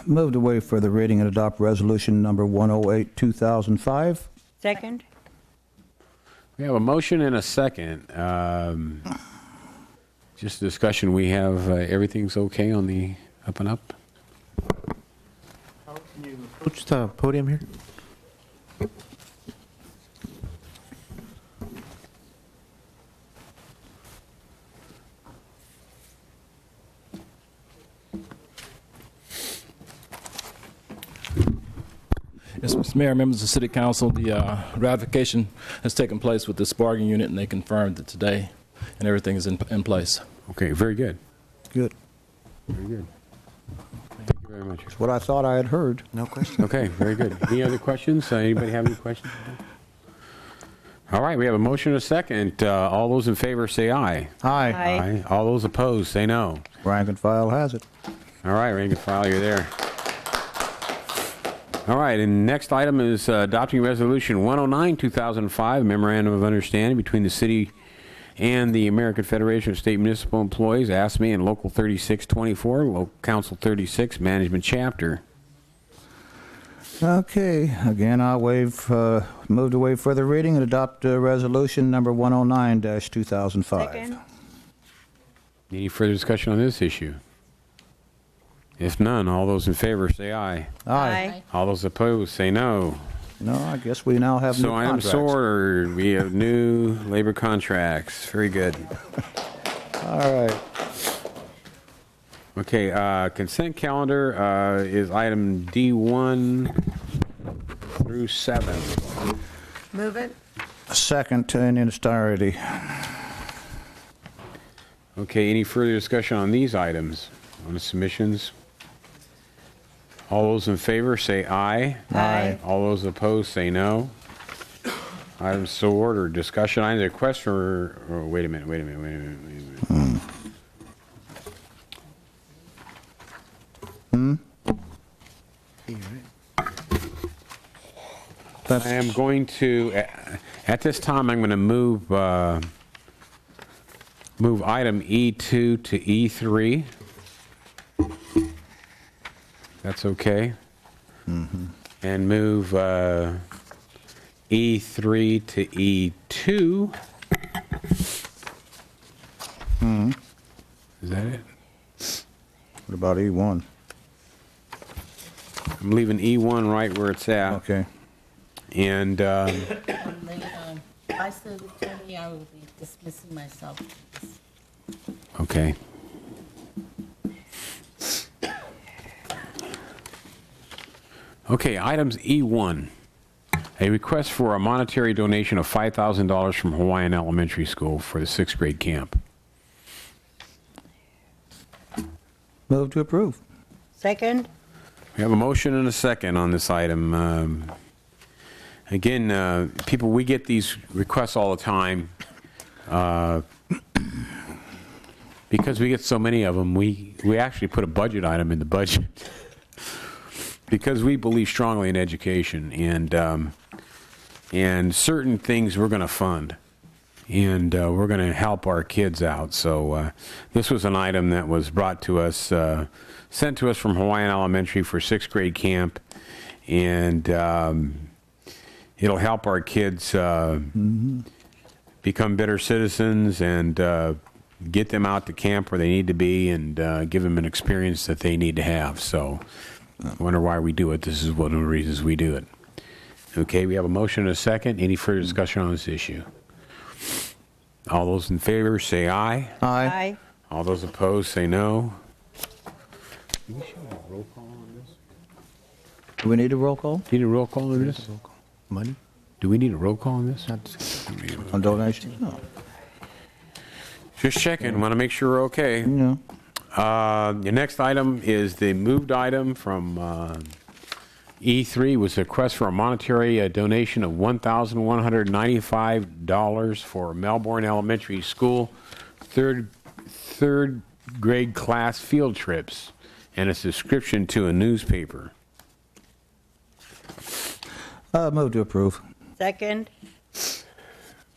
Move to waive further reading and adopt Resolution number 108, 2005. Second. We have a motion and a second. Just a discussion. We have everything's okay on the up and up? Can you approach the podium here? Yes, Mr. Mayor, members of the City Council, the ratification has taken place with this bargaining unit, and they confirmed it today, and everything is in place. Okay, very good. Good. Very good. Thank you very much. That's what I thought I had heard. No question. Okay, very good. Any other questions? Anybody have any questions? All right, we have a motion and a second. All those in favor say aye. Aye. Aye. All those opposed say no. Rank and File has it. All right, rank and file, you're there. All right, and next item is adopting Resolution 109, 2005, Memorandum of Understanding between the City and the American Federation of State Municipal Employees, ASME, and Local 3624, Local Council 36, Management Chapter. Okay, again, I'll move to waive further reading and adopt Resolution number 109-2005. Second. Any further discussion on this issue? If none, all those in favor say aye. Aye. All those opposed say no. No, I guess we now have new So item contracts. so ordered. We have new labor contracts. Very good. All right. Okay, consent calendar is item D1 through 7. Move it. Second in entirety. Okay, any further discussion on these items, on the submissions? All those in favor say aye. Aye. All those opposed say no. Items so ordered. Discussion items. Request for. Oh, wait a minute. I am going to. At this time, I'm going to move item E2 to E3. That's okay. And move E3 to E2. Mm-hmm. Is that it? What about E1? I'm leaving E1 right where it's at. Okay. And Vice Attorney, I will be dismissing myself. okay. Okay, items E1. A request for a monetary donation of $5,000 from Hawaiian Elementary School for the 6th grade camp. Move to approve. Second. We have a motion and a second on this item. Again, people, we get these requests all the time. Because we get so many of them, we actually put a budget item in the budget. Because we believe strongly in education, and certain things we're going to fund, and we're going to help our kids out. So this was an item that was brought to us, sent to us from Hawaiian Elementary for 6th grade camp, and it'll help our kids become better citizens and get them out to camp where they need to be and give them an experience that they need to have. So I wonder why we do it. This is one of the reasons we do it. Okay, we have a motion and a second. Any further discussion on this issue? All those in favor say aye. Aye. All those opposed say no. Do we show a roll call on this? Do we need a roll call? Need a roll call on this? Money? Do we need a roll call on this? On donation? No. Just checking. Want to make sure we're okay. No. The next item is the moved item from E3 was a request for a monetary donation of $1,195 for Melbourne Elementary School third grade class field trips and a subscription to a newspaper. Move to approve. Second.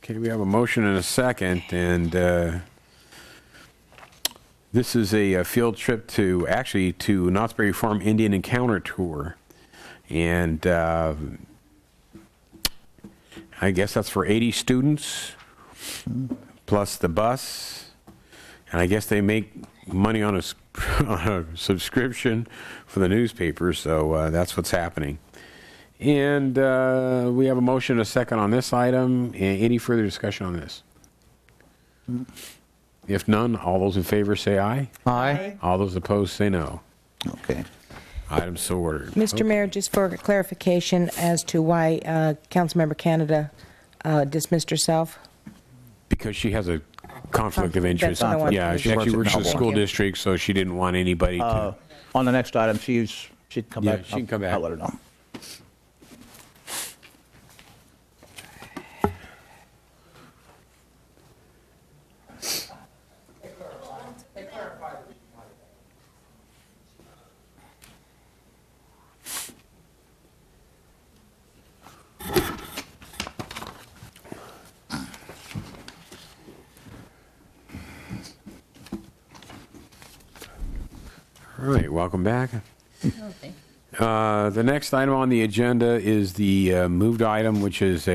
Okay, we have a motion and a second, and this is a field trip to Knott's Berry Farm Indian Encounter Tour. And I guess that's for 80 students, plus the bus. And I guess they make money on a subscription for the newspaper, so that's what's happening. And we have a motion and a second on this item. Any further discussion on this? If none, all those in favor say aye. Aye. All those opposed say no. Okay. Item so ordered. Mr. Mayor, just for clarification as to why Councilmember Canada dismissed herself. Because she has a conflict of interest. That's what I wanted Yeah, to she make actually sure. works for the Thank school you. district, so she didn't want anybody to. On the next item, she'd come Yeah, back. she can come back. I'll let her know. All right, welcome back. Okay. The next item on the agenda is the moved item, which is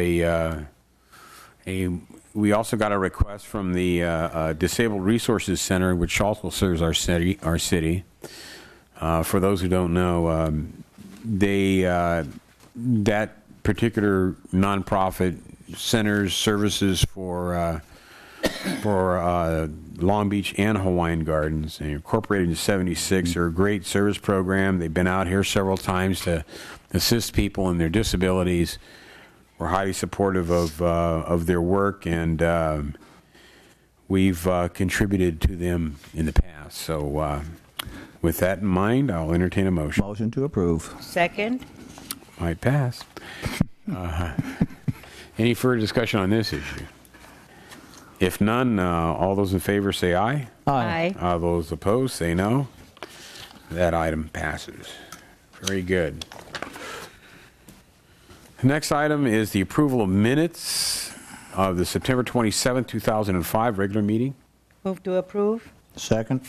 we also got a request from the Disabled Resources Center, which also serves our city. For those who don't know, that particular nonprofit centers services for Long Beach and Hawaiian Gardens. They're incorporated in '76. They're a great service program. They've been out here several times to assist people in their disabilities. We're highly supportive of their work, and we've contributed to them in the past. So with that in mind, I'll entertain a motion. Motion to approve. Second. Might pass. Any further discussion on this issue? If none, all those in favor say aye. Aye. All those opposed say no. That item passes. Very good. The next item is the approval of minutes of the September 27, 2005 regular meeting. Move to approve. Second.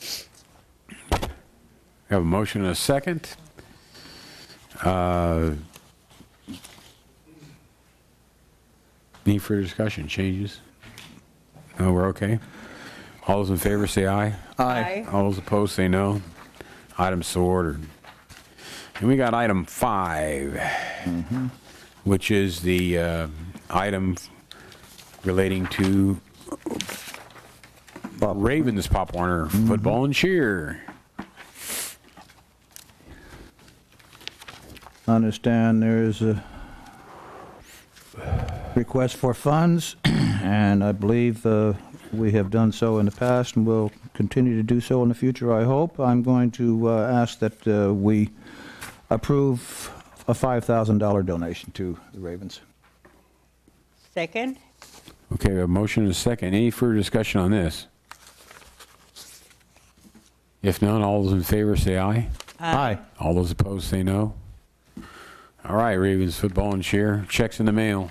We have a motion and a second. Any further discussion? Changes? Oh, we're okay? All those in favor say aye. Aye. All those opposed say no. Item so ordered. And we got item 5, which is the item relating to Ravens Pop Warner football and cheer. I understand there's a request for funds, and I believe we have done so in the past and will continue to do so in the future, I hope. I'm going to ask that we approve a $5,000 donation to the Ravens. Second? Okay, we have a motion and a second. Any further discussion on this? If none, all those in favor say aye. Aye. All those opposed say no. All right, Ravens football and cheer. Checks in the mail.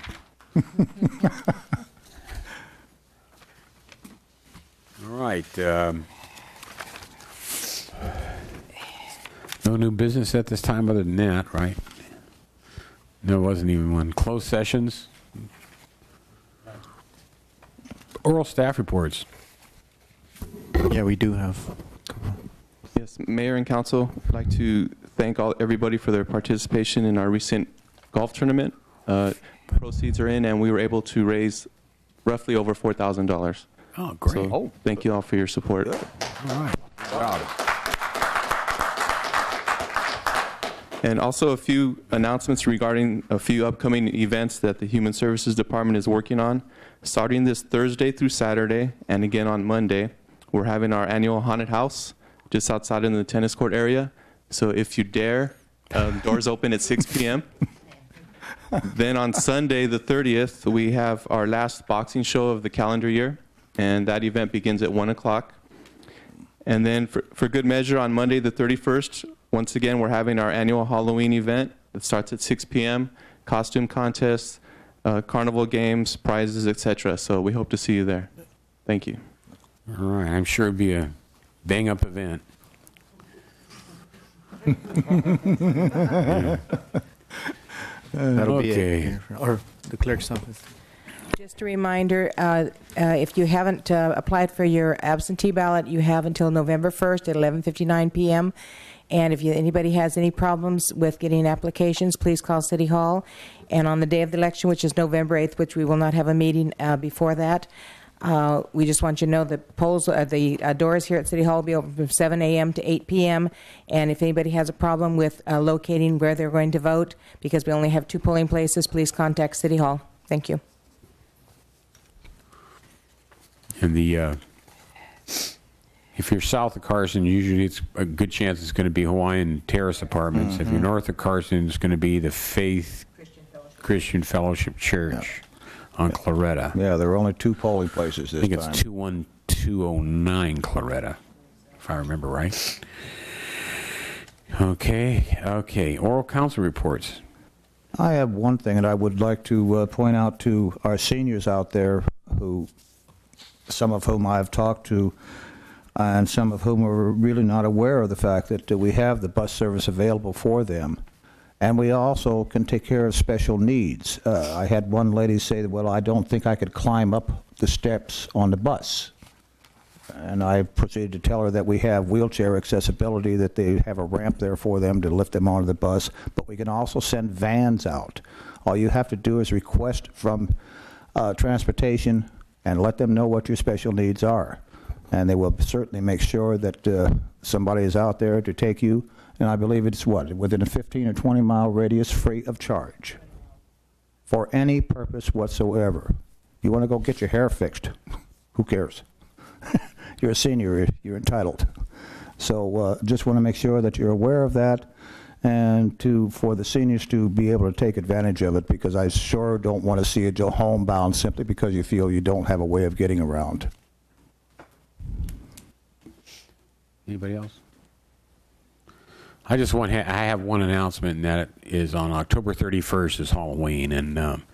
All right. No new business at this time other than that, right? No, it wasn't even one. Closed sessions. Oral staff reports. Yeah, we do have. Yes, Mayor and Council, I'd like to thank everybody for their participation in our recent golf tournament. Proceeds are in, and we were able to raise roughly over $4,000. Oh, great. So thank you all for your support. All right. Wow. And also a few announcements regarding a few upcoming events that the Human Services Department is working on. Starting this Thursday through Saturday, and again on Monday, we're having our annual haunted house just outside in the tennis court area. So if you dare, doors open at 6 p.m. Then on Sunday, the 30th, we have our last boxing show of the calendar year, and that event begins at 1 o'clock. And then for good measure, on Monday, the 31st, once again, we're having our annual Halloween event. It starts at 6 p.m., costume contest, carnival games, prizes, etc. So we hope to see you there. Thank you. All right. I'm sure it'll be a bang-up event. That'll be Okay. it. Or the clerk's office. Just a reminder, if you haven't applied for your absentee ballot, you have until November 1st at 11:59 p.m. And if anybody has any problems with getting applications, please call City Hall. And on the day of the election, which is November 8th, which we will not have a meeting before that, we just want you to know the polls, the doors here at City Hall will be open from 7 a.m. to 8 p.m. And if anybody has a problem with locating where they're going to vote, because we only have 2 polling places, please contact City Hall. Thank you. And if you're south of Carson, usually it's a good chance it's going to be Hawaiian Terrace Apartments. If you're north of Carson, it's going to be the Faith Christian Fellowship Church on Claretta. Yeah, there are only 2 polling places this time. I think it's 21209 Claretta, if I remember right. Okay. Oral council reports. I have one thing that I would like to point out to our seniors out there, some of whom I've talked to, and some of whom are really not aware of the fact that we have the bus service available for them. And we also can take care of special needs. I had one lady say, well, I don't think I could climb up the steps on the bus. And I proceeded to tell her that we have wheelchair accessibility, that they have a ramp there for them to lift them onto the bus, but we can also send vans out. All you have to do is request from transportation and let them know what your special needs are. And they will certainly make sure that somebody is out there to take you. And I believe it's within a 15 or 20 mile radius, free of charge, for any purpose whatsoever. You want to go get your hair fixed? Who cares? You're a senior, you're entitled. So just want to make sure that you're aware of that, and for the seniors to be able to take advantage of it, because I sure don't want to see you go homebound simply because you feel you don't have a way of getting around. Anybody else? I have one announcement, and that is on October 31st is Halloween, and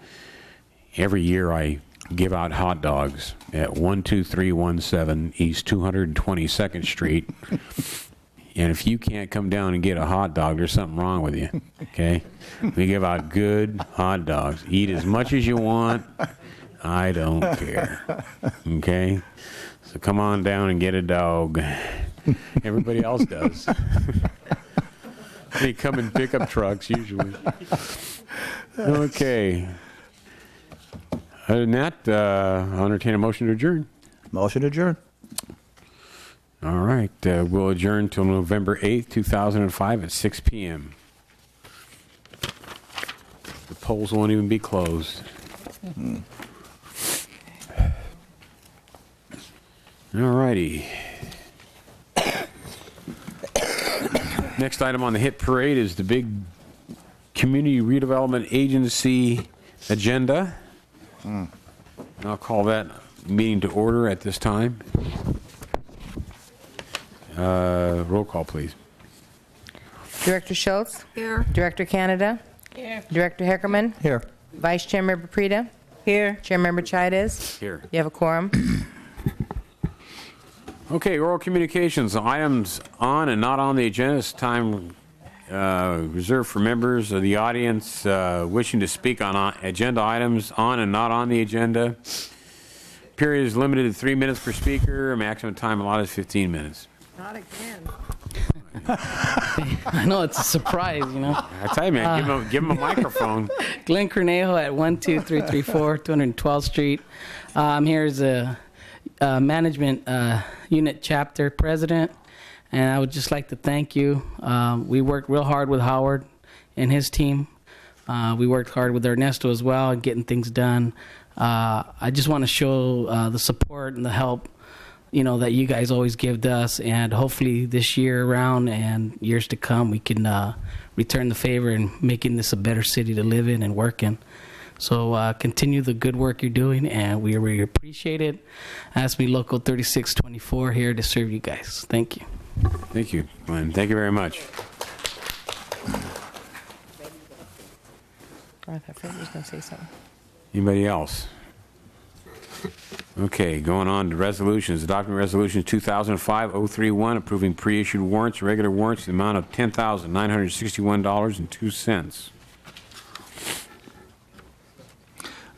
every year I give out hot dogs at 12317 East 222nd Street. And if you can't come down and get a hot dog, there's something wrong with you, okay? We give out good hot dogs. Eat as much as you want. I don't care. Okay? So come on down and get a dog. Everybody else does. They come in pickup trucks usually. Okay. Other than that, I'll entertain a motion to adjourn. Motion to adjourn. All right. We'll adjourn till November 8th, 2005 at 6 p.m. The polls won't even be closed. All righty. Next item on the hit parade is the big Community Redevelopment Agency agenda. I'll call that meeting to order at this time. Roll call, please. Director Schultz? Here. Director Canada? Here. Director Heckerman? Here. Vice Chair Member Prida? Here. Chair Member Chides? Here. You have a quorum. Okay, oral communications, items on and not on the agenda. This time reserved for members of the audience wishing to speak on agenda items on and not on the agenda. Period is limited to 3 minutes per speaker. Maximum time allotted is 15 minutes. Not again. I know, it's a surprise, you know. I tell you, man, give him a microphone. Glenn Cornejo at 12334 212th Street. I'm here as a management unit chapter president, and I would just like to thank you. We worked real hard with Howard and his team. We worked hard with Ernesto as well and getting things done. I just want to show the support and the help, you know, that you guys always give to us, and hopefully this year around and years to come we can return the favor and making this a better city to live in and work in. So continue the good work you're doing, and we really appreciate it. Ask me Local 3624 here to serve you guys. Thank you. Thank you, Glenn. Thank you very much. I thought you was going to say something. Anybody else? Okay, going on to resolutions. Adopting resolution 2005-031, approving pre-issued warrants, regular warrants, in the amount of $10,961.02.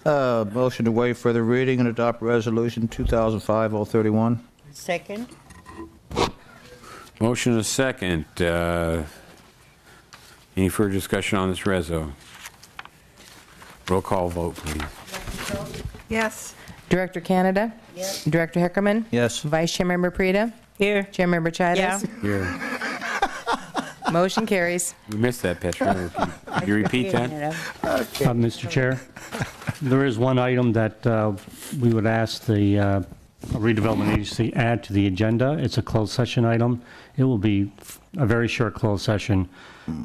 Motion to waive further reading and adopt resolution 2005-031. Second. Motion and a second. Any further discussion on this reso? Roll call vote, please. Yes. Director Canada? Yes. Director Heckerman? Yes. Vice Chair Member Prida? Here. Chair Member Chides? Yeah. Here. Motion carries. We missed that, Petra. Could you repeat that? Mr. Chair, there is one item that we would ask the redevelopment agency add to the agenda. It's a closed session item. It will be a very short closed session,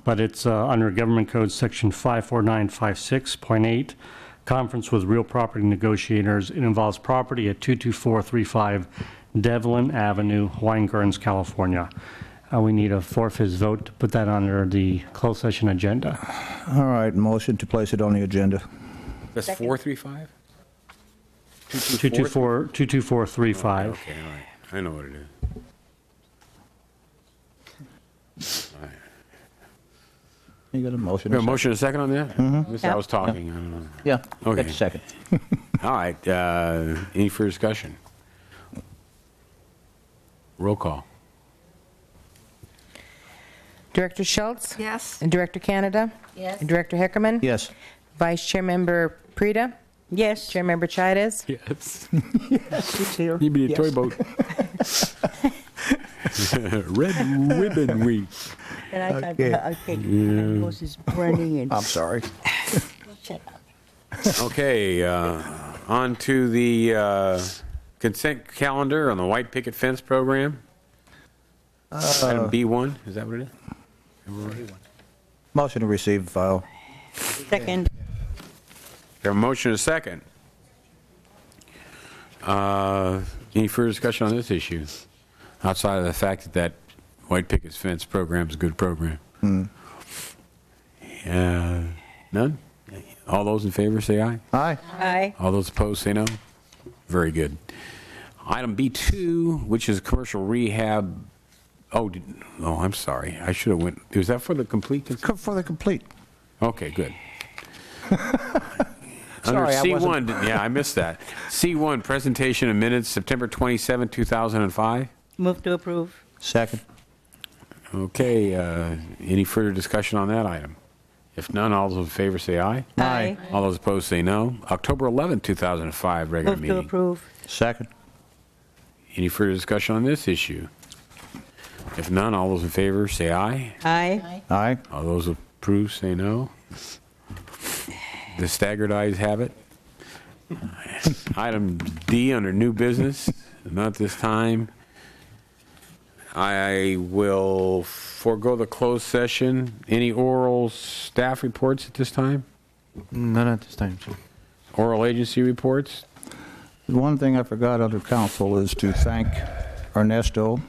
but it's under Government Code Section 54956.8, conference with real property negotiators. It involves property at 22435 Devlin Avenue, Hawaiian Gardens, California. We need a 4/5 vote to put that under the closed session agenda. All right, motion to place it on the agenda. That's 435? 22435. Okay, all right. I know what it is. All right. You got a motion? We have a motion and a second on that? Mm-hmm. I was talking. I don't know. Yeah. Okay. Take a second. All right. Any further discussion? Roll call. Director Schultz? Yes. And Director Canada? Yes. And Director Heckerman? Yes. Vice Chair Member Prida? Yes. Chair Member Chides? Yes. She's here. Need me a Yes. toy boat. Red Ribbon Week. And I Okay. was his branding and. I'm sorry. Shut up. Okay, on to the consent calendar on the white picket fence program. Item B1, is that what it is? Motion to receive file. Second. There a motion and a second. Any further discussion on this issue? Outside of the fact that white picket fence program is a good program. None? All those in favor say aye. Aye. Aye. All those opposed say no. Very good. Item B2, which is commercial rehab. Oh, I'm sorry. I should have went. Was that for the complete? For the complete. Okay, good. It's Under Sorry, I C1, yeah, I missed that. C1, presentation of minutes, September 27, 2005. Move to approve. Second. Okay, any further discussion on that item? If none, all those in favor say aye. Aye. All those opposed say no. October 11, 2005, regular Move to meeting. approve. Second. Any further discussion on this issue? If none, all those in favor say aye. Aye. Aye. All those approved say no. The staggered ayes have it. Item D under new business, not this time. I will forego the closed session. Any oral staff reports at this time? None at this time, sir. Oral agency reports? One thing I forgot under council is to thank Ernesto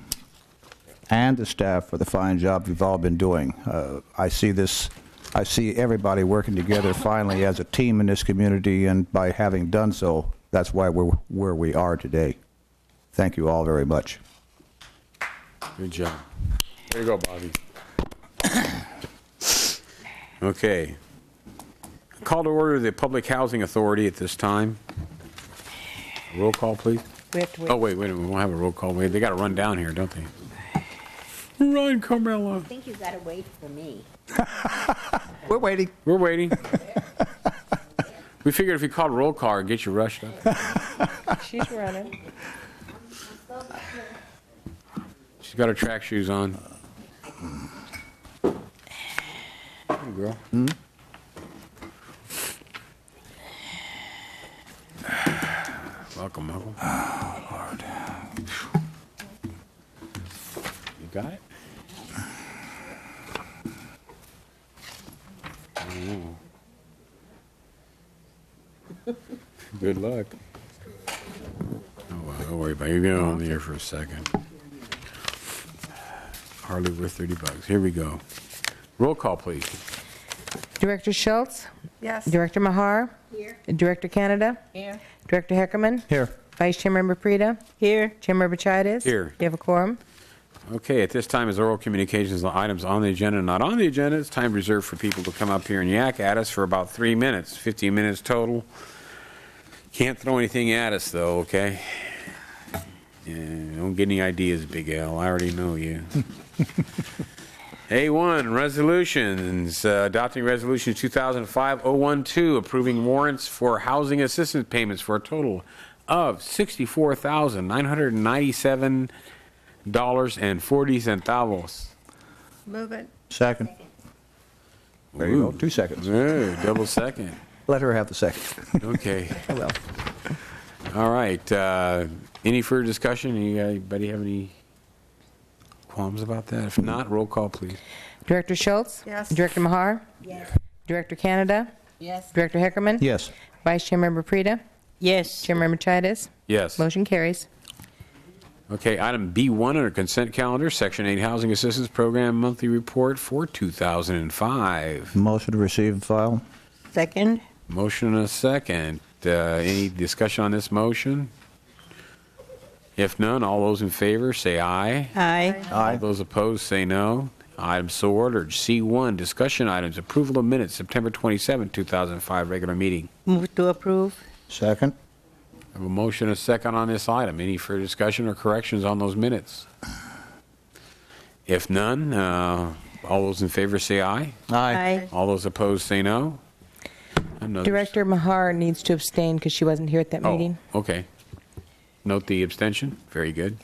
and the staff for the fine job you've all been doing. I see everybody working together finally as a team in this community, and by having done so, that's why we're where we are today. Thank you all very much. Good job. There you go, Bobby. Okay. Call to order the Public Housing Authority at this time. Roll call, please. We have to wait. Oh, wait a minute. We won't have a roll call. They got to run down here, don't they? Run, Carmella. I think you got to wait for me. We're waiting. We're waiting. We figured if you called roll call, it'd get you rushed up. She's running. She's got her track shoes on. Hey, girl. Welcome, welcome. Oh, Lord. You got it? Good luck. Oh, well, don't worry about it. You're going on the air for a second. Hardly worth 30 bucks. Here we go. Roll call, please. Director Schultz? Yes. Director Mahar? Here. Director Canada? Here. Director Heckerman? Here. Vice Chairmember Prida? Here. Chairmember Chides? Here. You have a quorum? Okay, at this time, as oral communications items on the agenda and not on the agenda, it's time reserved for people to come up here and yak at us for about 3 minutes, 15 minutes total. Can't throw anything at us, though, okay? Yeah, don't get any ideas, Big Al. I already know you. A1, resolutions. Adopting Resolution 2005-012, approving warrants for housing assistance payments for a total of $64,997.40. Move it. Second. There you go. 2 seconds. Ooh, double second. Let her have the second. Okay. Oh, well. All right. Any further discussion? Anybody have any qualms about that? If not, roll call, please. Director Schultz? Yes. Director Mahar? Yes. Director Canada? Yes. Director Heckerman? Yes. Vice Chairmember Prida? Yes. Chairmember Chides? Yes. Motion carries. Okay, item B1 under consent calendar, Section 8 Housing Assistance Program Monthly Report for 2005. Motion to receive and file. Second. Motion and a second. Any discussion on this motion? If none, all those in favor say aye. Aye. All those opposed say no. Item so ordered. C1, discussion items, approval of minutes, September 27, 2005, regular meeting. Move to approve. Second. I have a motion and a second on this item. Any further discussion or corrections on those minutes? If none, all those in favor say aye. Aye. All those opposed say no. Director Mahar needs to abstain because she wasn't here at that meeting. Okay. Note the abstention. Very good.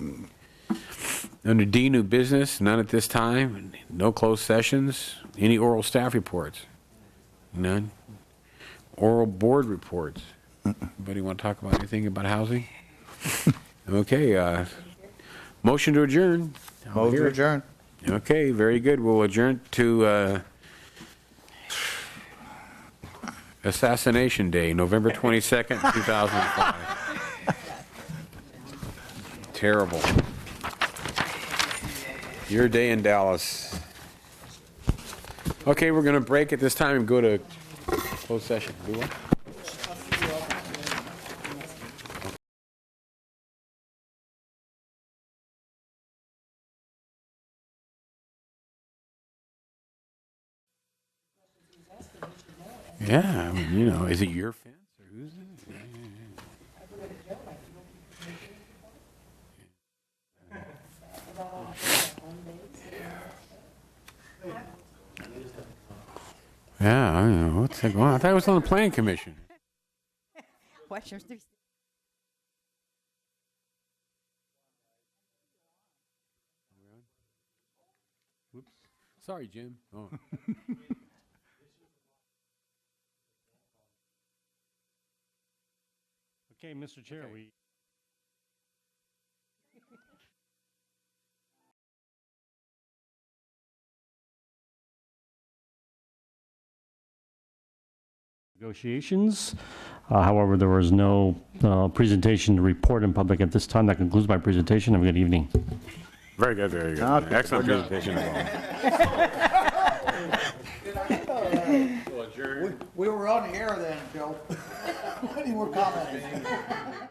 Under D, new business, none at this time. No closed sessions. Any oral staff reports? None. Oral board reports? Anybody want to talk about anything about housing? Okay. Motion to adjourn. Motion to adjourn. Okay, very good. We'll adjourn to Assassination Day, November 22nd, 2005. Terrible. Your day in Dallas. Okay, we're going to break at this time and go to closed session. Do what? Yeah, I mean, is it your fence? Or Who's that? Yeah, I don't know. What's that going on? I thought it was on the Planning Commission. Washington 3. Whoops. Sorry, Jim. Oh. Okay, Mr. Chair, we. Negotiations. However, there was no presentation to report in public at this time. That concludes my presentation. Have a good evening. Very good, very good. Okay. Excellent presentation. We were on the air then, Joe. Any more comments?